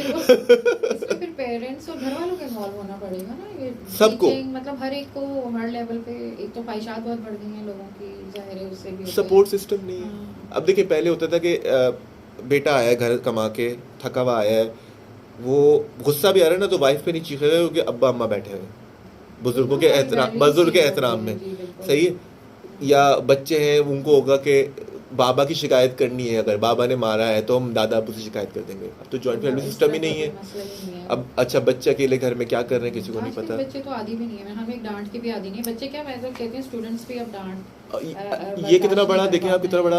फिर पेरेंट्स और घर वालों का इन्वॉल्व होना पड़ेगा ना, ये सबको, मतलब हर एक को हर लेवल पे। एक तो ख्वाहिशात बहुत बढ़ गई हैं लोगों की, जाहिर है उससे भी सपोर्ट सिस्टम नहीं है। अब देखिए पहले होता था कि बेटा आया घर कमा के थका हुआ आया है, वो गुस्सा भी आ रहा है ना, तो वाइफ पे नहीं चीखेगा क्योंकि अब्बा अम्मा बैठे हुए बुजुर्ग के एहतराम में, सही है। या बच्चे हैं, उनको होगा कि बाबा की शिकायत करनी है, अगर बाबा ने मारा है तो हम दादा अब्बू से शिकायत कर देंगे। अब तो जॉइंट फैमिली सिस्टम ही नहीं है। अब अच्छा बच्चे अकेले घर में क्या कर रहे हैं किसी को नहीं पता। बच्चे तो आदी भी नहीं है, हम एक डांट के भी आदी नहीं है बच्चे, क्या मैं तो कहती हूँ स्टूडेंट्स भी अब डांट। ये कितना बड़ा देखें आप, कितना बड़ा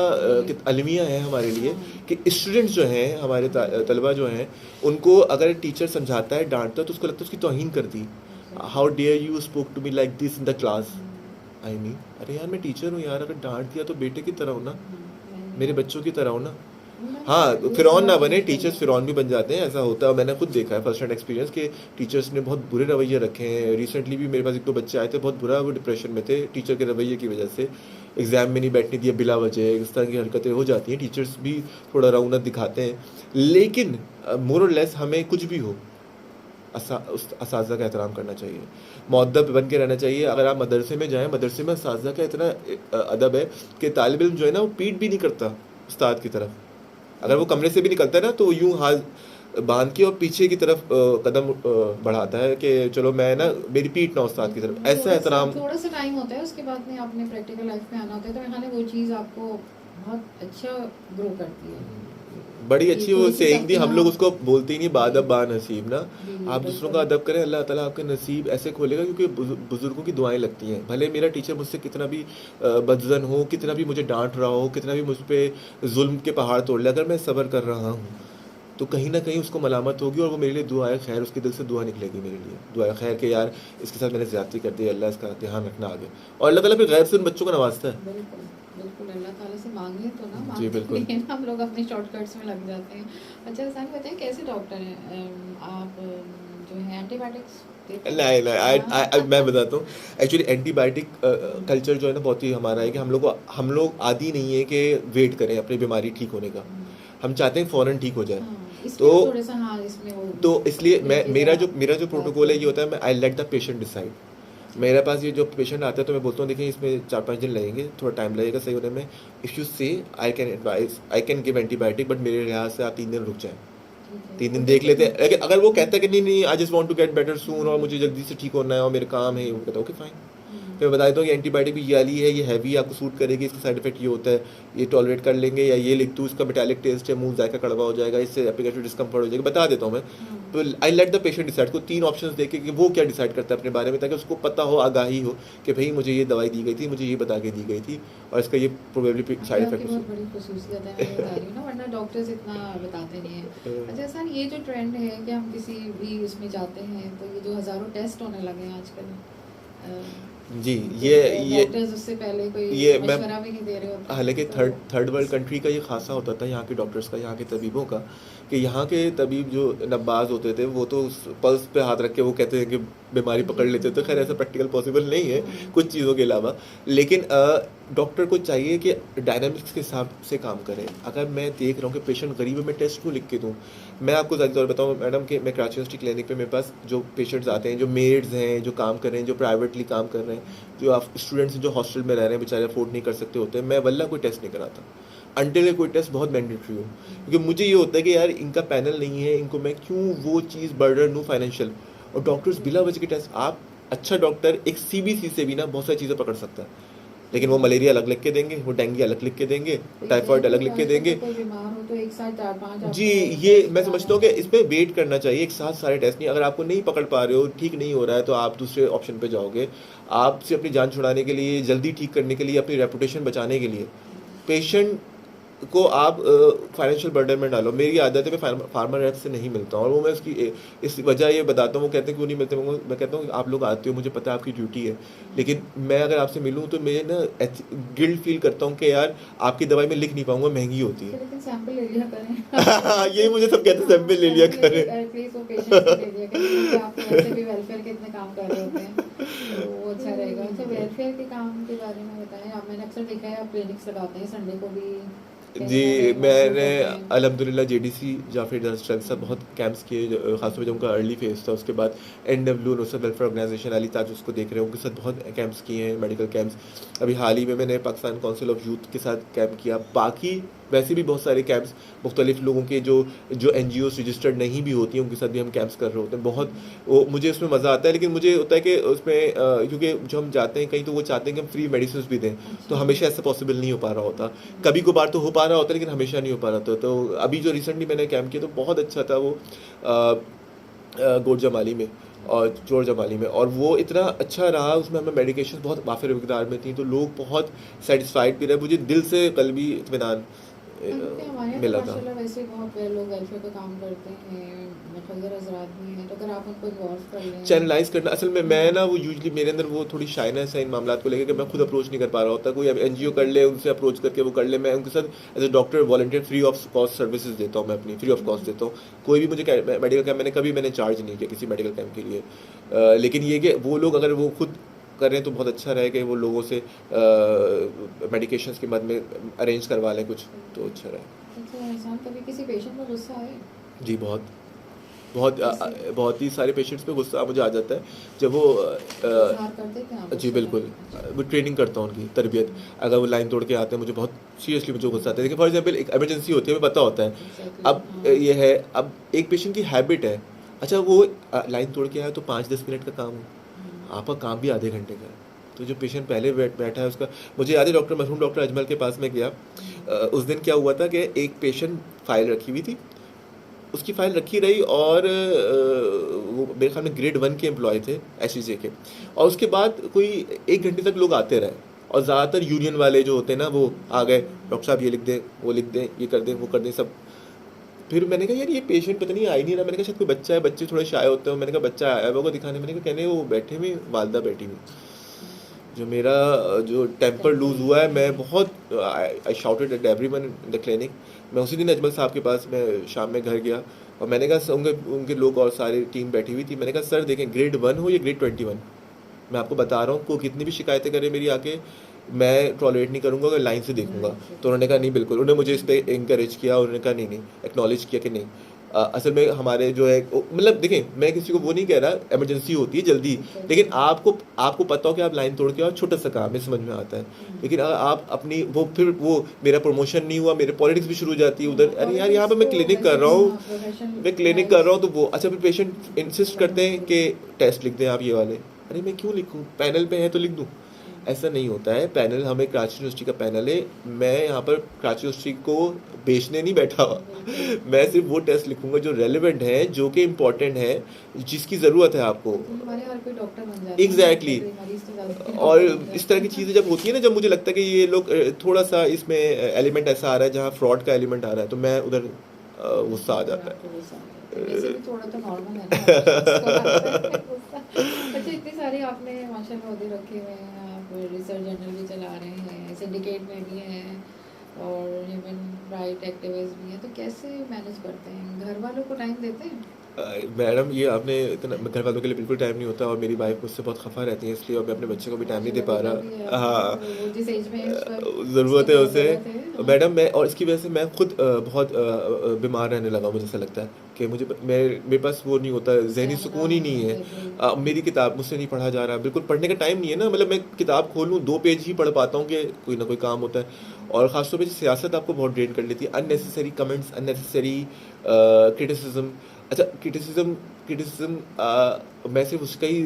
अलमिया है हमारे लिए कि स्टूडेंट्स जो हैं, हमारे तलबा जो हैं, उनको अगर टीचर समझाता है, डांटता है, तो उसको लगता है उसकी तौहीन कर दी। How dare you spoke to me like this in the class, I me, अरे यार मैं टीचर हूँ यार, अगर डांट दिया तो बेटे की तरह हो ना, मेरे बच्चों की तरह हो ना। हाँ, फिरौन ना बने, टीचर्स फिरौन भी बन जाते हैं, ऐसा होता है। मैंने खुद देखा है फर्स्ट हैंड एक्सपीरियंस कि टीचर्स ने बहुत बुरे रवैये रखे हैं। रिसेंटली भी मेरे पास एक दो बच्चे आए थे, बहुत बुरा वो डिप्रेशन में थे टीचर के रवैये की वजह से, एग्जाम में नहीं बैठने दिया बिला वजह, इस तरह की हरकतें हो जाती हैं। टीचर्स भी थोड़ा रौनक दिखाते हैं, लेकिन मोर और लेस हमें कुछ भी हो उस असातिज़ा का एहतराम करना चाहिए, मुअद्दब बन के रहना चाहिए। अगर आप मदरसे में जाएं, मदरसे में असातिज़ा का इतना अदब है कि तालिब इल्म जो है ना वो पीठ भी नहीं करता उस्ताद की तरफ। अगर वो कमरे से भी निकलता है ना तो यूं हाथ बांध के और पीछे की तरफ कदम बढ़ाता है कि चलो मैं ना, मेरी पीठ ना उस्ताद की तरफ, ऐसा एहतराम। थोड़ा सा टाइम होता है, उसके बाद में आपने प्रैक्टिकल लाइफ में आना होता है, तो मैंने वो चीज़ आपको बहुत अच्छा ग्रो करती है। बड़ी अच्छी वो थोड़ी सी सेइंग थी, हम लोग सख्तियाँ। उसको बोलते ही नहीं, बादब बा नसीब ना। जी, आप दूसरों बिल्कुल। का अदब करें, अल्लाह ताला आपके नसीब ऐसे खोलेगा, क्योंकि बुजुर्गों की दुआएं लगती हैं। भले मेरा टीचर मुझसे कितना भी बदजन हो, कितना भी मुझे डांट रहा हो, कितना भी मुझ पर जुल्म के पहाड़ तोड़ ले, अगर मैं सब्र कर रहा हूँ तो कहीं ना कहीं उसको मलामत होगी और वो मेरे लिए दुआए खैर, उसके दिल से दुआ निकलेगी मेरे लिए, दुआए खैर के यार इसके साथ मैंने ज़्यादती कर दी, अल्लाह इसका ध्यान रखना आगे। और अल्लाह ताला फिर गैर से उन बच्चों को नवाजता है। बिल्कुल, बिल्कुल अल्लाह ताला से मांगे तो ना, जी मांगते बिल्कुल। नहीं है ना, हम लोग अपने शॉर्टकट्स में लग जाते हैं। अच्छा हसन बताएं, कैसे डॉक्टर हैं आप, जो है एंटीबायोटिक्स देते हैं? नहीं नहीं, हाँ। मैं बताता हूँ। एक्चुअली एंटीबायोटिक कल्चर जो है ना बहुत ही हमारा है कि हम लोग आदी नहीं है कि वेट करें अपनी बीमारी ठीक होने का, हम चाहते हैं फ़ौरन ठीक हो जाए। हाँ, इसमें तो वो थोड़ा सा, हाँ इसमें वो तो इसलिए मैं लेके मेरा जरा जो बात प्रोटोकॉल है ये करें। होता है, मैं I let the patient decide. मेरे पास ये जो पेशेंट आता है तो मैं बोलता हूँ देखिए इसमें 4-5 दिन लगेंगे, थोड़ा टाइम लगेगा सही होने में। इफ़ यू से I can advice, I can give antibiotic, but मेरे लिहाज से आप 3 दिन रुक जाएं, ठीक है, 3 वो दिन देख देखिए लेते हैं। लेकिन अगर वो कहता है कि नहीं नहीं I just want to get better soon और मुझे जल्दी से ठीक होना है और मेरे काम है, वो कहता है ओके फाइन। फिर बता देता हूँ कि एंटीबायोटिक भी ये वाली है, ये हैवी है, आपको सूट करेगी, इसका साइड इफेक्ट ये होता है, ये टॉलरेट कर लेंगे, या ये लिख दूँ इसका मेटालिक टेस्ट है, मुंह जायका कड़वा हो जाएगा, इससे एपिगेटिव डिस्कम्फर्ट हो जाएगा, बता देता हूँ मैं। तो I let the patient decide, को 3 ऑप्शंस देके कि वो क्या डिसाइड करता है अपने बारे में, ताकि उसको पता हो, आगाही हो कि भाई मुझे ये दवाई दी गई थी, मुझे ये बता के दी गई थी और इसका ये प्रोबेबली साइड आपकी इफेक्ट बहुत बड़ी खसूसियत है, मैं बता रही हूँ ना, वरना डॉक्टर्स इतना बताते नहीं हैं। अच्छा सर, ये जो ट्रेंड है कि हम किसी भी उसमें जाते हैं तो ये जो हज़ारों टेस्ट होने लगे हैं आजकल, जी, ये डॉक्टर्स उससे पहले कोई ये मैं मशवरा भी नहीं दे रहे होते, हालांकि तो थर्ड वर्ल्ड कंट्री का ये खासा होता था यहाँ के डॉक्टर्स का, यहाँ के तबीबों का, कि यहाँ के तबीब जो नब्बाज होते थे वो तो पल्स पे हाथ रख के वो कहते हैं कि बीमारी पकड़ लेते थे। खैर ऐसा प्रैक्टिकल पॉसिबल नहीं है कुछ चीज़ों के अलावा, लेकिन डॉक्टर को चाहिए कि डायनामिक्स के हिसाब से काम करें। अगर मैं देख रहा हूँ कि पेशेंट गरीब है, मैं टेस्ट क्यों लिख के दूँ? मैं आपको ज़्यादा तौर बताऊँ मैडम कि मैं कराची यूनिवर्सिटी क्लिनिक पे मेरे पास जो पेशेंट्स आते हैं, जो मेड्स हैं, जो काम कर रहे हैं, जो प्राइवेटली काम कर रहे हैं, जो आप स्टूडेंट्स हैं जो हॉस्टल में रह रहे हैं, बेचारे अफोर्ड नहीं कर सकते होते हैं, मैं वल्ला कोई टेस्ट नहीं कराता अनटिल कोई टेस्ट बहुत मैंडेटरी हो। क्योंकि मुझे ये होता है कि यार इनका पैनल नहीं है, इनको मैं क्यों वो चीज़ बर्डन दूँ फाइनेंशियल। और डॉक्टर्स बिला वजह के टेस्ट, आप अच्छा डॉक्टर एक CBC से भी ना बहुत सारी चीज़ें पकड़ सकता है, लेकिन वो मलेरिया अलग लिख के देंगे, वो डेंगू अलग लिख के देंगे, टाइफॉइड अलग लिख के देंगे। कोई बीमार हो तो एक साथ 4-5 जी, ये मैं समझता हूँ कि इसमें वेट करना चाहिए, एक साथ सारे टेस्ट नहीं। अगर आपको नहीं पकड़ पा रहे हो, ठीक नहीं हो रहा है, तो आप दूसरे ऑप्शन पे जाओगे। आपसे अपनी जान छुड़ाने के लिए, जल्दी ठीक करने के लिए, अपनी रेपुटेशन बचाने के लिए पेशेंट को आप फाइनेंशियल बर्डन में डालो। मेरी आदत है मैं फार्मर रेप से नहीं मिलता हूँ, और वो मैं उसकी इस वजह ये बताता हूँ। वो कहते हैं क्यों नहीं मिलते, मैं कहता हूँ आप लोग आते हो, मुझे पता है आपकी ड्यूटी है, लेकिन मैं अगर आपसे मिलूँ तो मैं ना गिल्ट फील करता हूँ कि यार आपकी दवाई मैं लिख नहीं पाऊंगा, महंगी होती है। लेकिन सैंपल ले लिया करें। यही मुझे सब कहते हैं, सैंपल ले लिया करें। एटलीस्ट वो पेशेंट ले लिया करें, क्योंकि आप तो वैसे भी वेलफेयर के इतने काम कर रहे होते हैं, तो वो अच्छा रहेगा। अच्छा, वेलफेयर के काम के बारे में बताएं आप। मैंने अक्सर देखा है आप क्लिनिक्स लगाते हैं संडे को भी। जी, मैंने अल्हम्दुलिल्लाह JDC जाफर दरअसल साहब बहुत कैंप्स किए, खासतौर पर जब उनका अर्ली फेज था। उसके बाद NW Nusrat welfare organization Ali Taj उसको देख रहे हैं, उनके साथ बहुत कैंप्स किए हैं, मेडिकल कैंप्स। अभी हाल ही में मैंने पाकिस्तान काउंसिल ऑफ यूथ के साथ कैंप किया। बाकी वैसे भी बहुत सारे कैंप्स मुख्तलिफ लोगों के जो NGOs रजिस्टर्ड नहीं भी होती हैं उनके साथ भी हम कैंप्स कर रहे होते हैं। बहुत वो मुझे उसमें मज़ा आता है, लेकिन मुझे होता है कि उसमें क्योंकि जो हम जाते हैं कहीं तो वो चाहते हैं कि हम फ्री मेडिसिन भी दें, तो हमेशा ऐसा पॉसिबल नहीं हो पा रहा होता। कभी कभार तो हो पा रहा होता है, लेकिन हमेशा नहीं हो पा रहा था। तो अभी जो रिसेंटली मैंने कैंप किया तो बहुत अच्छा था वो गोड जमाली में और चोर जमाली में, और वो इतना अच्छा रहा। उसमें हमें मेडिकेशन बहुत वाफिर मकदार में थी, तो लोग बहुत सेटिस्फाइड भी रहे। मुझे दिल से कल्बी इत्मीनान हमारे यहाँ तो मिला था। माशाल्लाह वैसे बहुत लोग वेलफेयर का काम करते हैं, मुखद्दर हजरात भी हैं, तो अगर आप उनको इन्वॉल्व कर लें। चैनलाइज करना असल में मैं ना वो यूजली मेरे अंदर वो थोड़ी शाइनेस है इन मामलात को लेकर कि मैं खुद अप्रोच नहीं कर पा रहा होता। कोई अब एनजीओ कर ले, उनसे अप्रोच करके वो कर ले, मैं उनके साथ as a doctor volunteer free of cost services देता हूँ, मैं अपनी फ्री ऑफ कॉस्ट देता हूँ। कोई भी मुझे मेडिकल कैम्प मैंने चार्ज नहीं किया किसी मेडिकल कैम्प के लिए। लेकिन ये कि वो लोग अगर वो खुद करें तो बहुत अच्छा रहे कि वो लोगों से मेडिकेशंस की मद में अरेंज करवा लें कुछ, तो अच्छा रहे। अच्छा एहसान, कभी किसी पेशेंट में गुस्सा आए? जी बहुत बहुत बहुत ही सारे पेशेंट्स पे गुस्सा मुझे आ जाता है जब वो इजहार करते थे आप? जी बिल्कुल, वो ट्रेनिंग करता हूँ उनकी तरबियत। अगर वो लाइन तोड़ के आते हैं मुझे बहुत सीरियसली मुझे गुस्सा आता है। देखिए फॉर एग्जांपल एक इमरजेंसी होती है, हमें पता होता है। अब ये है, अब एक पेशेंट की हैबिट है, अच्छा वो लाइन तोड़ के आया तो 5-10 मिनट का काम हो, आपका काम भी आधे घंटे का है। तो जो पेशेंट पहले बैठा है उसका, मुझे याद है डॉक्टर मरहूम डॉक्टर अजमल के पास में गया। उस दिन क्या हुआ था कि एक पेशेंट फाइल रखी हुई थी, उसकी फाइल रखी रही और वो मेरे ख्याल में ग्रेड 1 के एम्प्लॉय थे एससीजे के। और उसके बाद कोई 1 घंटे तक लोग आते रहे और ज़्यादातर यूनियन वाले जो होते हैं ना वो आ गए, डॉक्टर साहब ये लिख दें, वो लिख दें, ये कर दें, वो कर दें सब। फिर मैंने कहा यार ये पेशेंट पता नहीं आ ही नहीं रहा। मैंने कहा शायद कोई बच्चा है, बच्चे थोड़े शाय होते हैं। मैंने कहा बच्चा आया है को दिखाने, मैंने कहा कहने वो बैठे हुए वालदा बैठी हुई। जो मेरा जो टेम्पर लूज़ हुआ है, मैं बहुत I shouted at everyone in the clinic. मैं उसी दिन अजमल साहब के पास मैं शाम में घर गया और मैंने कहा उनके लोग और सारी टीम बैठी हुई थी। मैंने कहा सर देखें ग्रेड 1 हो या ग्रेड 21, मैं आपको बता रहा हूँ, को कितनी भी शिकायतें करें मेरी आके, मैं टॉलरेट नहीं करूँगा, अगर लाइन से देखूंगा। तो उन्होंने कहा नहीं बिल्कुल, उन्होंने मुझे इस पर इंकरेज किया। उन्होंने कहा नहीं एक्नॉलेज किया कि नहीं असल में हमारे जो है मतलब देखें मैं किसी को वो नहीं कह रहा, इमरजेंसी होती है जल्दी, लेकिन आपको पता हो कि आप लाइन तोड़ के आओ, छोटा सा काम है, समझ में आता है। लेकिन अगर आप अपनी वो फिर वो मेरा प्रमोशन नहीं हुआ, मेरे पॉलिटिक्स भी शुरू हो जाती है उधर। अरे यार यहाँ पे मैं क्लिनिक कर रहा हूँ, तो वो अच्छा फिर पेशेंट इंसिस्ट करते हैं कि टेस्ट लिख दें आप ये वाले। अरे मैं क्यों लिखूँ, पैनल पे है तो लिख दूँ। ऐसा नहीं होता है। पैनल हमें कराची यूनिवर्सिटी का पैनल है, मैं यहाँ पर कराची यूनिवर्सिटी को बेचने नहीं बैठा हुआ। मैं सिर्फ वो टेस्ट लिखूंगा जो रेलेवेंट है, जो कि इम्पोर्टेंट है, जिसकी ज़रूरत है आपको। एग्जैक्टली और इस तरह की चीज़ें जब होती है ना, जब मुझे लगता है कि ये लोग थोड़ा सा इसमें एलिमेंट ऐसा आ रहा है जहाँ फ्रॉड का एलिमेंट आ रहा है, तो मैं उधर गुस्सा आ जाता है। थोड़ा तो नॉर्मल है ना। अच्छा इतने सारे आपने माशाल्लाह ओहदे रखे हुए हैं, आप रिसर्च जर्नल भी चला रहे हैं, सिंडिकेट में भी हैं और ह्यूमन राइट एक्टिविस्ट भी हैं, तो कैसे मैनेज करते हैं? घर वालों को टाइम देते हैं? मैडम ये आपने इतना, घर वालों के लिए बिल्कुल टाइम नहीं होता और मेरी वाइफ मुझसे बहुत खफा रहती है, इसलिए मैं अपने बच्चे को भी टाइम नहीं दे पा रहा। हाँ ज़रूरत है उसे मैडम। मैं और इसकी वजह से मैं खुद बहुत बीमार रहने लगा। मुझे ऐसा लगता है कि मेरे पास वो नहीं होता, जहनी सुकून ही नहीं है। मेरी किताब मुझसे नहीं पढ़ा जा रहा, बिल्कुल पढ़ने का टाइम नहीं है ना। मतलब मैं किताब खोलूँ 2 पेज ही पढ़ पाता हूँ कि कोई ना कोई काम होता है। और ख़ासतौर पर सियासत आपको बहुत ड्रेन कर लेती है, अननेसेसरी कमेंट्स, अननेसेसरी क्रिटिसिज्म। अच्छा क्रिटिसिज्म मैं सिर्फ उसका ही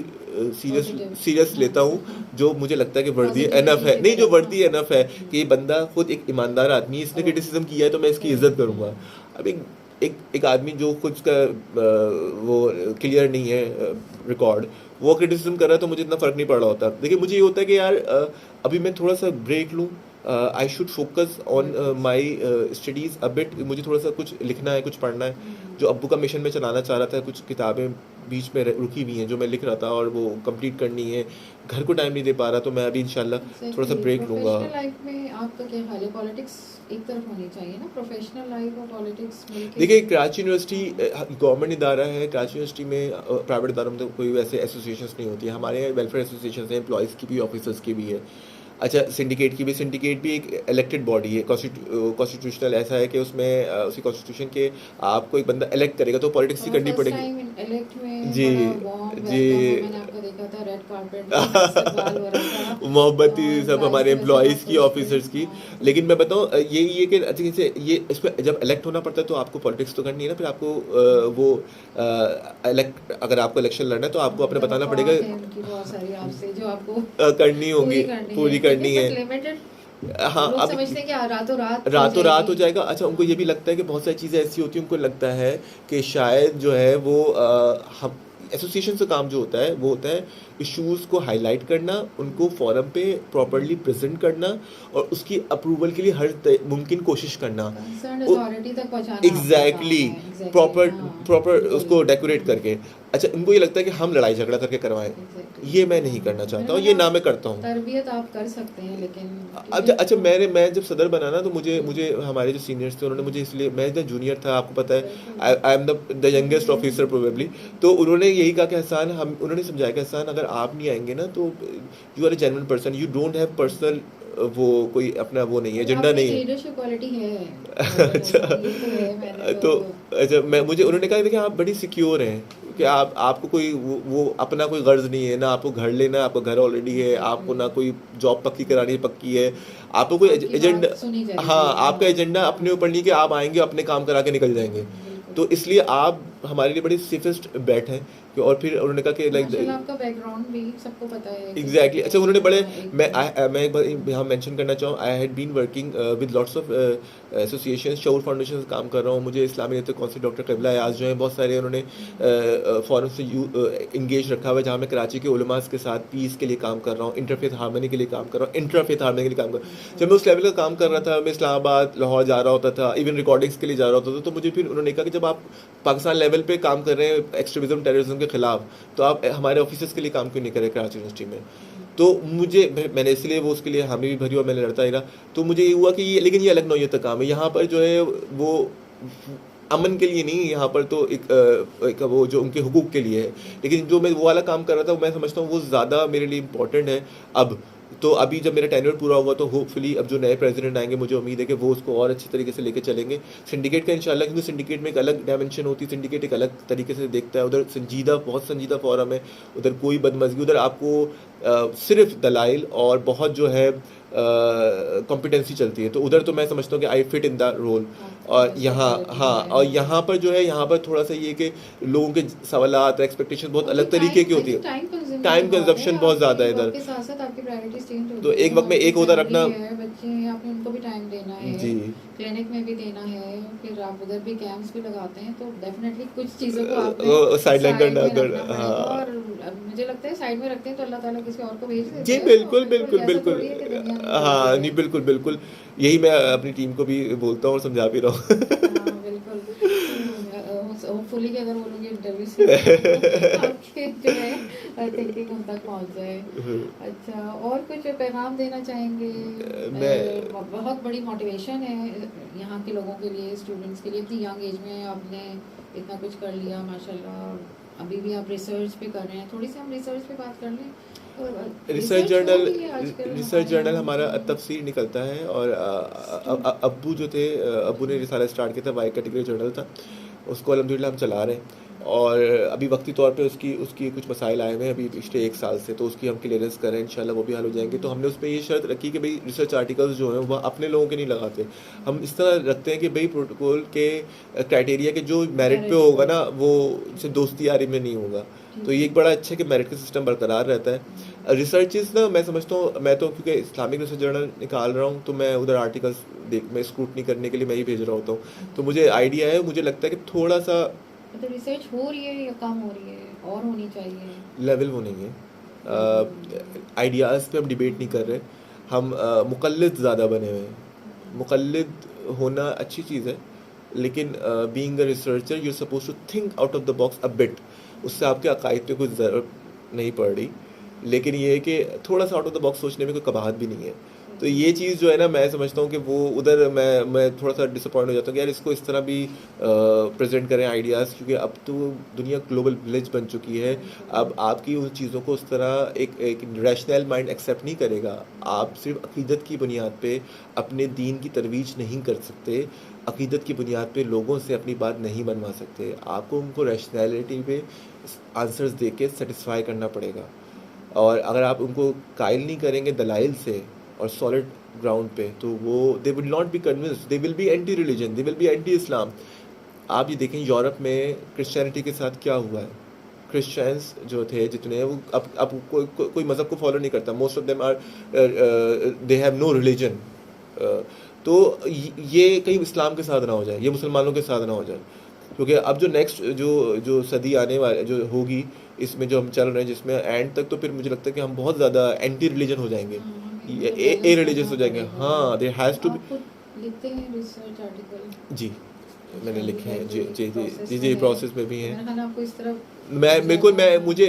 सीरियस लेता हूँ जो मुझे लगता है कि वर्दी एनफ है। नहीं, जो वर्दी एनफ है कि ये बंदा खुद एक ईमानदार आदमी है, इसने क्रिटिसिज्म किया है तो मैं इसकी इज्जत करूँगा। अब एक आदमी जो खुद का वो क्लियर नहीं है रिकॉर्ड, वो क्रिटिसिज्म कर रहा है तो मुझे इतना फ़र्क नहीं पड़ रहा होता। देखिए मुझे ये होता है कि यार अभी मैं थोड़ा सा ब्रेक लूँ, I should focus on my studies a bit. मुझे थोड़ा सा कुछ लिखना है, कुछ पढ़ना है। जो अब्बू का मिशन में चलाना चाह रहा था, कुछ किताबें बीच में रुकी हुई हैं जो मैं लिख रहा था और वो कंप्लीट करनी है, घर को टाइम नहीं दे पा रहा, तो मैं अभी इंशाल्लाह थोड़ा सा ब्रेक लूँगा। प्रोफेशनल लाइफ में आपका क्या ख्याल है? पॉलिटिक्स एक तरफ होनी चाहिए ना, प्रोफेशनल लाइफ और पॉलिटिक्स मिलके। देखिए कराची यूनिवर्सिटी गवर्नमेंट इदारा है, कराची यूनिवर्सिटी में प्राइवेट इदारों में तो कोई वैसे एसोसिएशंस नहीं होती है। हमारे यहाँ वेलफेयर एसोसिएशन है, एम्प्लॉयज़ की भी, ऑफिसर्स की भी है। अच्छा सिंडिकेट भी एक इलेक्टेड बॉडी है, कॉन्स्टिट्यूशनल ऐसा है कि उसमें उसी कॉन्स्टिट्यूशन के आपको एक बंदा इलेक्ट करेगा तो पॉलिटिक्स ही करनी पड़ेगी। जी मोहब्बती सब हमारे एम्प्लॉयज़ की, ऑफिसर्स की। लेकिन मैं बताऊँ यही है कि अच्छा जैसे ये इसमें जब इलेक्ट होना पड़ता है तो आपको पॉलिटिक्स तो करनी है ना। फिर आपको अगर आपको इलेक्शन लड़ना है तो आपको अपने बताना पड़ेगा, करनी होगी, पूरी करनी है। हाँ अब समझते हैं कि रातों रात हो जाएगा। अच्छा उनको ये भी लगता है कि बहुत सारी चीज़ें ऐसी होती हैं, उनको लगता है कि शायद जो है वो हम एसोसिएशन से काम जो होता है वो होता है इश्यूज़ को हाईलाइट करना, उनको फोरम पे प्रॉपर्ली प्रेजेंट करना और उसकी अप्रूवल के लिए हर मुमकिन कोशिश करना। कंसर्न वो- अथॉरिटी तक पहुंचाना एग्जैक्टली आपका काम है, exactly, प्रॉपर हाँ, प्रॉपर बिल्कुल। उसको डेकोरेट करके। अच्छा, उनको ये लगता है कि हम लड़ाई झगड़ा करके करवाएं, Exactly. ये मैं नहीं करना चाहता हूँ, ये ना मैं करता हूँ। तरबियत आप कर सकते हैं लेकिन अच्छा, मैं जब सदर बना ना तो मुझे हमारे जो सीनियर्स थे उन्होंने मुझे, इसलिए मैं जब जूनियर था, आपको पता है I am the youngest officer probably, तो उन्होंने यही कहा कि हसन, हम उन्होंने समझाया कि हसन अगर आप नहीं आएंगे ना तो you are a genuine person, you don't have personal वो कोई अपना वो नहीं है, एजेंडा नहीं है। लीडरशिप क्वालिटी है अच्छा, ये तो है, मैंने तो अच्छा मुझे उन्होंने कहा देखिए आप बड़ी सिक्योर हैं कि आपको कोई वो अपना कोई गर्ज नहीं है ना, आपको घर लेना, आपका घर ऑलरेडी है, आपको ना कोई जॉब पक्की करानी है, पक्की है, आपको कोई आपकी बात एजेंडा, सुनी जाएगी, हाँ हाँ। आपका एजेंडा अपने ऊपर नहीं कि आप आएंगे अपने काम करा के निकल जाएंगे, तो इसलिए आप हमारे लिए बड़ी सेफेस्ट बेट हैं। और फिर उन्होंने कहा कि माशाल्लाह लाइक आपका बैकग्राउंड भी सबको पता है। एग्जैक्टली। अच्छा, उन्होंने बड़े, एक- मैं एक बार यहाँ मेंशन करना चाहूँ, I had been working with lots of associations, Shaoor foundation से काम कर रहा हूँ, मुझे इस्लामी नेतृत्व कौंसिल डॉक्टर कबिला अयाज जो हैं, बहुत सारे उन्होंने फॉरम से इंगेज रखा हुआ है, जहाँ मैं कराची के उलमास के साथ पीस के लिए काम कर रहा हूँ, इंटरफेथ हार्मनी के लिए काम कर रहा हूँ, इंटरफेथ हार्मनी के लिए काम कर रहा हूँ। जब मैं उस लेवल का काम कर रहा था, मैं इस्लामाबाद, लाहौर जा रहा होता था, इवन रिकॉर्डिंग्स के लिए जा रहा होता था, तो मुझे फिर उन्होंने कहा कि जब आप पाकिस्तान लेवल पे काम कर रहे हैं एक्सट्रीमिज्म टेररिज्म के खिलाफ, तो आप हमारे ऑफिसर्स के लिए काम क्यों नहीं कर रहे कराची यूनिवर्सिटी में। तो मैंने इसलिए वो उसके लिए हामी भी भरी और मैंने लड़ता ही रहा। तो मुझे ये हुआ कि ये, लेकिन ये अलग नौयत का काम है, यहाँ पर जो है वो अमन के लिए नहीं, यहाँ पर तो एक वो जो उनके हुकूक के लिए है, लेकिन जो मैं वो वाला काम कर रहा था मैं समझता हूँ वो ज़्यादा मेरे लिए इम्पोर्टेंट है अब। तो अभी जब मेरा टेन्योर पूरा होगा तो होपफुली अब जो नए प्रेसिडेंट आएंगे मुझे उम्मीद है कि वो उसको और अच्छी तरीके से लेके चलेंगे सिंडिकेट का इंशाल्लाह, क्योंकि सिंडिकेट में एक अलग डायमेंशन होती है, सिंडिकेट एक अलग तरीके से देखता है, उधर संजीदा, बहुत संजीदा फोरम है, उधर कोई बदमज़गी, उधर आपको सिर्फ दलाइल और बहुत जो है कॉम्पिटेंसी चलती है, तो उधर तो मैं समझता हूँ कि I fit in the role. और यहाँ, हाँ, और यहाँ पर जो है, यहाँ पर थोड़ा सा ये कि लोगों के सवालात एक्सपेक्टेशन बहुत अलग तरीके की होती है, टाइम कंजप्शन बहुत ज़्यादा है इधर, के साथ साथ आपकी प्रायोरिटीज चेंज होती तो एक वक्त में एक होता रखना, बच्चे हैं, आपने उनको भी टाइम देना है, जी क्लिनिक में भी देना है, फिर आप उधर भी कैंप्स भी लगाते हैं, तो डेफिनेटली कुछ चीज़ों को आपने साइडलाइन करना, में अगर रखना पड़ेगा। हाँ और मुझे लगता है साइड में रखते हैं तो अल्लाह ताला किसी और को भेज देते जी हैं। बिल्कुल तो बिल्कुल ऐसा बिल्कुल, थोड़ी है कि दुनिया में हाँ कोई नहीं है। बिल्कुल बिल्कुल, यही मैं अपनी टीम को भी बोलता हूँ और समझा भी रहा हूँ। हाँ, बिल्कुल। होपफुली कि अगर वो लोग इंटरव्यू से आपके जो है थिंकिंग उन तक पहुंच जाए। अच्छा, और कुछ पैगाम देना चाहेंगे? बहुत बड़ी मोटिवेशन है यहाँ के लोगों के लिए, स्टूडेंट्स के लिए, इतनी यंग एज में आपने इतना कुछ कर लिया माशाल्लाह, अभी भी आप रिसर्च पे कर रहे हैं। थोड़ी सी हम रिसर्च पे बात कर लें। रिसर्च जर्नल हमारा तफसीर निकलता है, और अब्बू जो थे, अब्बू ने रिसाला स्टार्ट किया था, वाई कैटेगरी जर्नल था, उसको अल्हम्दुलिल्लाह हम चला रहे हैं, और अभी वक्ती तौर पे उसकी कुछ मसाइल आए हुए हैं अभी पिछले 1 साल से, तो उसकी हम क्लियरेंस करें, इंशाल्लाह वो भी हल हो जाएंगे। तो हमने उस पर ये शर्त रखी कि भाई रिसर्च आर्टिकल्स जो हैं वह अपने लोगों के नहीं लगाते, हम इस तरह रखते हैं कि भाई प्रोटोकॉल के क्राइटेरिया के जो मेरिट पे होगा ना वो से दोस्ती यारी में नहीं होगा, तो ये एक बड़ा अच्छा है कि मेरिट का सिस्टम बरकरार रहता है। रिसर्चेस ना मैं समझता हूँ, मैं तो क्योंकि इस्लामिक रिसर्च जर्नल निकाल रहा हूँ तो मैं उधर आर्टिकल्स मैं स्क्रूटनी करने के लिए मैं ही भेज रहा होता हूँ, तो मुझे आइडिया है, मुझे लगता है कि थोड़ा सा मतलब रिसर्च हो रही है या कम हो रही है और होनी चाहिए? लेवल वो नहीं है, आइडियाज़ पे हम डिबेट नहीं कर रहे, हम मुक़ल्लिद ज़्यादा बने हुए हैं। मुक़ल्लिद होना अच्छी चीज़ है, लेकिन being a researcher you suppose to think out of the box a bit, उससे आपके अकायद पे कुछ ज़रूरत नहीं पड़ रही, लेकिन ये है कि थोड़ा सा आउट ऑफ द बॉक्स सोचने में कोई कबाहत भी नहीं है। तो ये चीज़ जो है ना, मैं समझता हूँ कि वो उधर मैं थोड़ा सा डिसअपॉइंट हो जाता हूँ कि यार इसको इस तरह भी प्रेजेंट करें आइडियाज़, क्योंकि अब तो दुनिया ग्लोबल विलेज बन चुकी है, अब आपकी उन चीज़ों को उस तरह एक रैशनल माइंड एक्सेप्ट नहीं करेगा। आप सिर्फ अकीदत की बुनियाद पे अपने दीन की तरवीज नहीं कर सकते, अकीदत की बुनियाद पे लोगों से अपनी बात नहीं बनवा सकते, आपको उनको रैशनैलिटी पे आंसर्स दे के सेटिस्फाई करना पड़ेगा। और अगर आप उनको कायल नहीं करेंगे दलाइल से और सॉलिड ग्राउंड पे, तो वो they will not be convinced, they will be anti religion, they will be anti Islam. आप ये देखें यूरोप में क्रिश्चियनिटी के साथ क्या हुआ है, क्रिश्चियंस जो थे जितने वो अब कोई मज़हब को फॉलो नहीं करता, most of them are they have no religion. तो ये कहीं इस्लाम के साथ ना हो जाए, ये मुसलमानों के साथ ना हो जाए। क्योंकि अब जो नेक्स्ट जो सदी आने वाले जो होगी, इसमें जो हम चल रहे हैं, जिसमें एंड तक तो फिर मुझे लगता है कि हम बहुत ज़्यादा एंटी रिलीजन हो जाएंगे, ए रिलीजियस हो जाएंगे। हाँ, देयर हैज़ टू बी। आप खुद लिखते हैं रिसर्च आर्टिकल? जी, मैंने लिखे हैं। जी जी जी प्रोसेस जी में जी है। प्रोसेस में भी हैं। मैंने कहा आपको इस तरफ मेरे को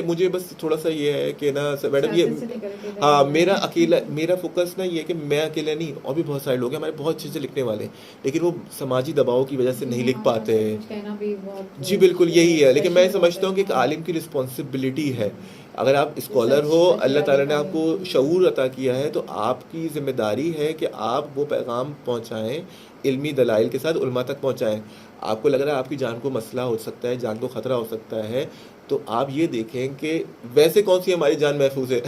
मुझे बस थोड़ा सा ये है कि ना मैडम ये, सियासत से निकल के हाँ, नहीं मेरा फोकस ना ये है कि मैं अकेला नहीं, और भी बहुत सारे लोग हैं हमारे बहुत अच्छे से लिखने वाले हैं, लेकिन वो समाजी दबाव की वजह से नहीं लिख पाते हैं। कुछ कहना भी बहुत जी बिल्कुल यही है, लेकिन मैं pressure समझता हूँ कि एक होता है। आलिम की रिस्पॉन्सिबिलिटी है। अगर आप स्कॉलर हो, Research अल्लाह ताला ने करके आपको आगे शऊर अता किया है, तो आपकी ज़िम्मेदारी है कि आप वो पैगाम पहुँचाएँ, इल्मी दलाइल के साथ उलमा तक पहुँचाएँ। आपको लग रहा है आपकी जान को मसला हो सकता है, जान को ख़तरा हो सकता है, तो आप ये देखें कि वैसे कौन सी हमारी जान महफूज है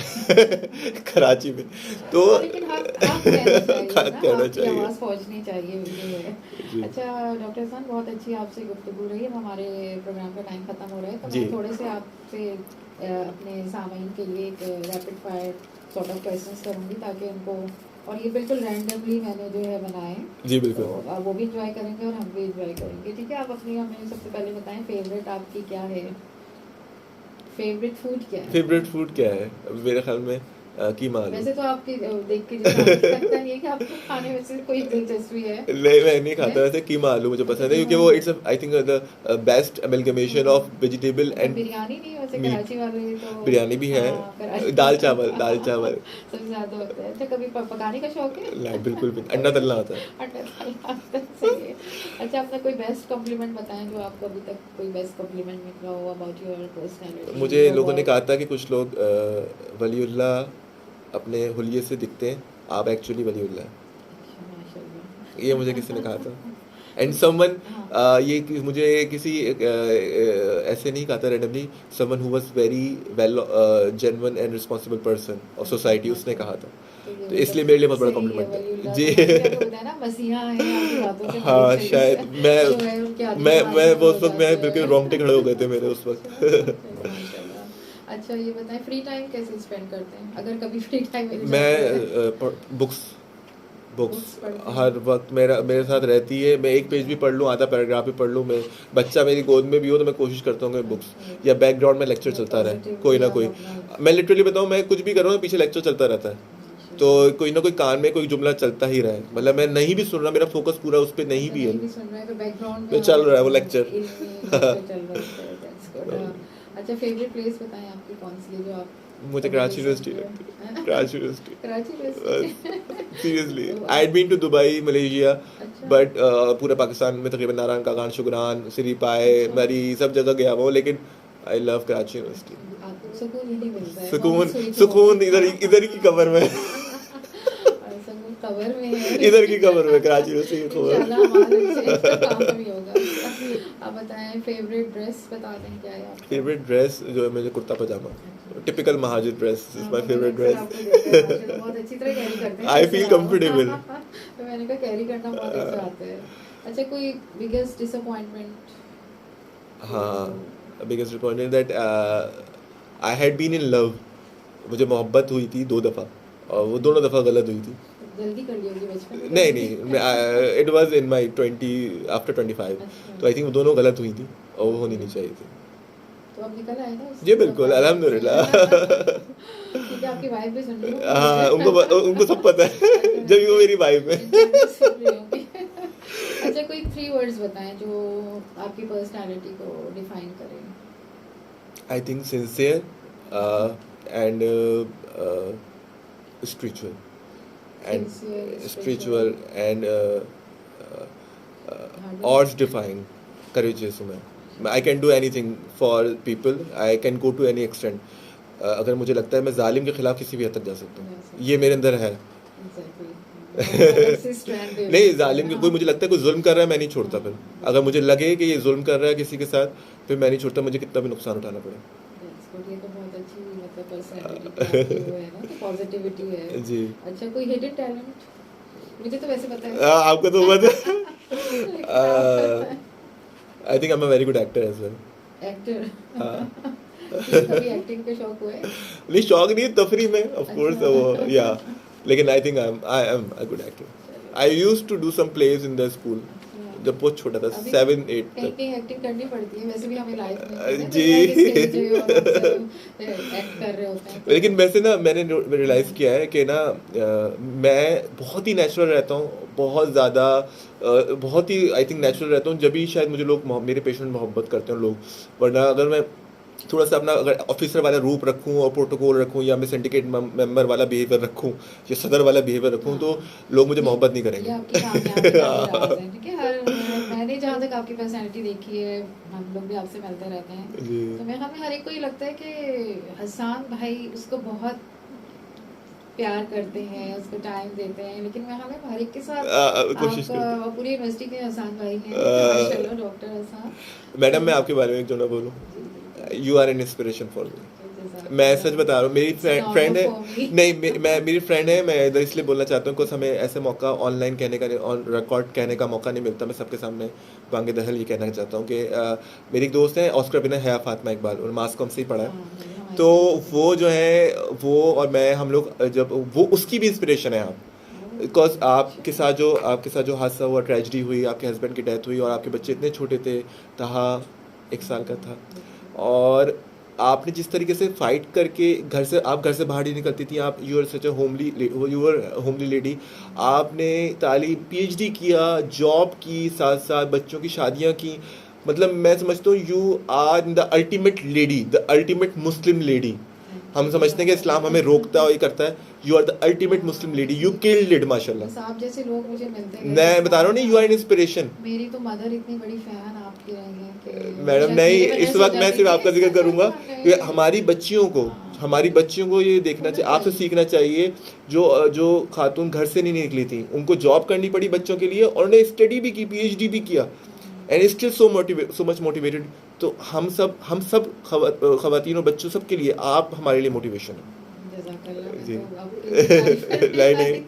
कराची में, तो लेकिन हक कहना चाहिए ना, कहना आपकी चाहिए। आवाज़ पहुंचनी चाहिए, ये है। जी। अच्छा डॉक्टर हसन, बहुत अच्छी आपसे गुफ्तगू रही। अब हमारे प्रोग्राम का टाइम खत्म हो रहा है, तो जी। मैं थोड़े से आपसे अपने सामीन के लिए एक rapid fire sort of questions करूंगी, ताकि उनको, और ये बिल्कुल रैंडमली मैंने जो है बनाए, जी बिल्कुल। तो आप वो भी इंजॉय करेंगे और हम भी इंजॉय करेंगे, ठीक है? आप अपनी हमें सबसे पहले बताएं, फेवरेट आपकी क्या है? फेवरेट फूड क्या है? फेवरेट फूड क्या है? मेरे ख्याल में कीमा आलू। वैसे तो आपकी देख के जैसे आपको लगता नहीं है कि आपको खाने में से कोई दिलचस्पी है। नहीं, मैं नहीं खाता वैसे। कीमा आलू मुझे पसंद है, क्योंकि वो it's I think the best amalgamation of vegetable मतलब एंड बिरयानी नहीं, वैसे मीट। कराची वाले तो बिरयानी भी है, हाँ, कराची दाल चावल सबसे ज्यादा होता है। अच्छा, कभी पकाने का शौक है? नहीं, बिल्कुल भी अंडा तलना होता है। अंडा तलना आता है, सही है। अच्छा, अपना कोई बेस्ट कॉम्प्लीमेंट बताएं जो आपको अभी तक कोई बेस्ट कॉम्प्लीमेंट मिला हो अबाउट योर पर्सनालिटी। मुझे लोगों ने कहा था कि कुछ लोग वलीउल्लाह अपने हुलिये से दिखते हैं, आप एक्चुअली वलीउल्लाह हैं। माशाल्लाह। ये मुझे किसी ने कहा था। एंड समवन मुझे किसी ऐसे नहीं कहा था randomly, someone who was very well genuine and responsible person of society, उसने कहा था, तो इसलिए मेरे लिए बहुत बड़ा कॉम्प्लीमेंट है जी। हाँ, शायद मैं वो उस वक्त मैं बिल्कुल रोंगटे खड़े हो गए थे मेरे उस वक्त। अच्छा, ये बताएं, फ्री टाइम कैसे स्पेंड करते हैं, अगर कभी फ्री टाइम मिल जाए? मैं बुक्स पढ़ते हैं। हर वक्त मेरे साथ रहती है। मैं एक पेज भी पढ़ लूँ, आधा पैराग्राफ भी पढ़ लूँ, मैं बच्चा मेरी गोद में भी हो तो मैं कोशिश करता हूँ कि बुक्स या बैकग्राउंड में लेक्चर चलता रहे, कोई ना कोई। मैं लिटरली बताऊँ, मैं कुछ भी कर रहा हूँ, पीछे लेक्चर चलता रहता है, तो कोई ना कोई कान में कोई जुमला चलता ही रहा है। मतलब मैं नहीं भी सुन रहा, मेरा फोकस पूरा उस पर नहीं भी है, तो बैकग्राउंड में चल रहा है वो लेक्चर। अच्छा, फेवरेट प्लेस बताएं आपकी कौन सी है जो आप? मुझे कराची यूनिवर्सिटी लगती है, Karachi university. Karachi university seriously, I had been to Dubai, Malaysia, अच्छा। बट पूरे पाकिस्तान में तकरीबन नारायण कागान, शुगरान, सिरी पाए, अच्छा। मरी, सब जगह गया हुआ हूँ, लेकिन आई लव कराची यूनिवर्सिटी। आपको सुकून ही नहीं मिलता है? सुकून इधर की कबर में सुकून कबर में है, इधर की कबर में, कराची यूनिवर्सिटी की कबर। इंशाल्लाह हमारे से इसका काम भी होगा। आप बताएं, फेवरेट ड्रेस बता दें क्या है आपका? फेवरेट ड्रेस जो है मुझे kurta pajama, typical Mohajir dress is my favourite dress. Dress. बहुत अच्छी तरह कैरी करते हैं। I feel comfortable. तो मैंने कहा कैरी करना बहुत अच्छा आता है। अच्छा, कोई बिगेस्ट डिसअपॉइंटमेंट? हाँ, biggest disappointment that I had been in love. मुझे मोहब्बत हुई थी 2 दफ़ा, और वो दोनों दफ़ा गलत हुई थी। जल्दी कर ली होगी बचपन में? नहीं, it was in my 20 after 25, अच्छा। तो आई थिंक वो दोनों गलत हुई थी और वो होनी नहीं चाहिए थी। तो अब निकल आए ना उससे? जी बिल्कुल, अल्हम्दुलिल्लाह। क्योंकि आपकी वाइफ भी सुन रही है। हाँ, उनको सब पता है जब वो मेरी वाइफ है। सुन रही होंगी। अच्छा, कोई 3 वर्ड्स बताएं जो आपकी पर्सनालिटी को डिफाइन करें। I think sincere and spiritual and odds defying, courageous हूँ मैं। I can do anything for people, I can go to any extent. अगर मुझे लगता है मैं जालिम के खिलाफ किसी भी हद तक जा सकता हूँ, ये मेरे अंदर है। नहीं, जालिम के कोई मुझे लगता है कोई जुल्म कर रहा है, मैं नहीं छोड़ता। फिर अगर मुझे लगे कि ये जुल्म कर रहा है किसी के साथ, फिर मैं नहीं छोड़ता, मुझे कितना भी नुकसान उठाना पड़े। ये तो बहुत अच्छी मतलब पर्सनालिटी है ना, तो पॉजिटिविटी है जी। अच्छा, कोई हिडन टैलेंट? मुझे तो वैसे पता है, आपको तो पता है। I think I am a very good actor as well. Actor? हाँ। कभी एक्टिंग का शौक हुआ है? नहीं, शौक नहीं, तफरी में ऑफ कोर्स वो, या, लेकिन I think I am a good actor. I used to do some plays in the school जब बहुत छोटा था, अभी 7-8 कहीं तक। कहीं एक्टिंग करनी पड़ती है, वैसे भी हमें लाइफ में जी। एक्ट कर रहे होते हैं तो लेकिन वैसे ना मैंने रियलाइज़ किया है कि ना मैं बहुत ही नेचुरल रहता हूँ, बहुत ज़्यादा बहुत ही आई थिंक नेचुरल रहता हूँ, जब भी शायद मुझे लोग मेरे पेशेंट मोहब्बत करते हैं लोग। वरना अगर मैं थोड़ा सा अपना अगर ऑफिसर वाला रूप रखूँ और प्रोटोकॉल रखूँ, या मैं सिंडिकेट मेंबर वाला बिहेवियर रखूँ, या सदर वाला बिहेवियर रखूँ, तो लोग मुझे मोहब्बत नहीं ये आपकी कामयाबी का भी राज है, ठीक है। मैंने जहाँ तक आपकी पर्सनैलिटी देखी है, हम लोग भी आपसे मिलते रहते हैं, जी। तो मैं हमें हर एक को ये लगता है कि हसन भाई उसको बहुत प्यार करते हैं, उसको टाइम देते हैं, लेकिन मैं हमें हर एक के साथ कोशिश आप करते पूरी यूनिवर्सिटी के हसन भाई हैं, हैं। माशाल्लाह डॉक्टर हसन। मैडम मैं आपके बारे में एक जो ना बोलूँ, you are an inspiration for me. मैं सच बता रहा हूँ, मेरी फ्रेंड है, नहीं मैं मेरी फ्रेंड है, मैं इधर इसलिए बोलना चाहता हूँ, कुछ हमें ऐसे मौका ऑनलाइन कहने का, ऑन रिकॉर्ड कहने का मौका नहीं मिलता। मैं सबके सामने वांगे दहल ये कहना चाहता हूँ कि मेरी एक दोस्त है ऑस्कर विनर हया फातिमा इकबाल, और मास कॉम से ही पढ़ा है, तो वो जो है वो और मैं हम लोग जब वो उसकी भी इंस्पिरेशन है आप, बिकॉज आपके साथ जो हादसा हुआ, ट्रेजिडी हुई, आपके हस्बैंड की डेथ हुई और आपके बच्चे इतने छोटे थे, तहा 1 साल का था, और आपने जिस तरीके से फाइट करके घर से बाहर नहीं निकलती थी, आप you are such a homely lady. आपने तालीम पीएचडी किया, जॉब की, साथ साथ बच्चों की शादियां की, मतलब मैं समझता हूँ you are the ultimate lady, the ultimate Muslim lady. हम समझते हैं कि इस्लाम हमें रोकता है और ये करता है, you are the ultimate Muslim lady, you killed it माशाल्लाह। बस आप जैसे लोग मुझे मिलते हैं, मैं बता रहा हूँ नहीं, यू आर एन इंस्पिरेशन। मेरी तो मदर इतनी बड़ी फैन आपकी रही है कि मैडम नहीं, इस वक्त मैं सिर्फ आपका जिक्र करूंगा कि हमारी बच्चियों को ये देखना चाहिए, आपसे सीखना चाहिए, जो खातून घर से नहीं निकली थी, उनको जॉब करनी पड़ी बच्चों के लिए, और उन्हें स्टडी भी की, पीएचडी भी किया, and still so much motivated. तो हम सब खवातीन और बच्चों सब के लिए आप हमारे लिए मोटिवेशन है जी। नहीं,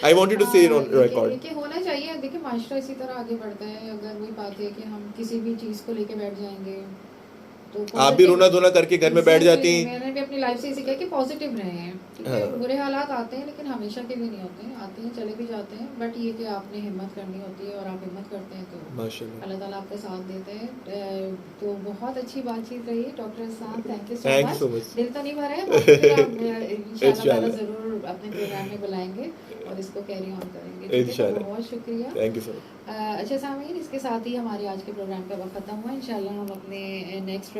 आई वांटेड टू से ऑन रिकॉर्ड। देखिए होना चाहिए, देखिए माशरा इसी तरह आगे बढ़ता है। अगर वही बात है कि हम किसी भी चीज़ को लेके बैठ जाएंगे तो आप भी रोना धोना करके घर में बैठ जाती हैं। मैंने भी अपनी लाइफ से ही सीखा कि पॉजिटिव रहें, ठीक है। बुरे हालात आते हैं लेकिन हमेशा के लिए नहीं होते हैं, आते हैं चले भी जाते हैं, बट ये कि आपने हिम्मत करनी होती है, और आप हिम्मत करते हैं तो माशाल्लाह, अल्लाह ताला आपका साथ देते हैं। तो बहुत अच्छी बातचीत रही doctor Hasan, thank you thank you so so much. Much. दिल तो नहीं भरा है, बाकी फिर आप इंशाल्लाह इंशाल्लाह। ताला ज़रूर अपने प्रोग्राम में बुलाएंगे और इसको कैरी ऑन करेंगे, ठीक है। तो इंशाल्लाह। बहुत शुक्रिया, थैंक यू सो मच। अच्छा सामीन, इसके साथ ही हमारे आज के प्रोग्राम का वक्त खत्म हुआ। इंशाल्लाह हम अपने नेक्स्ट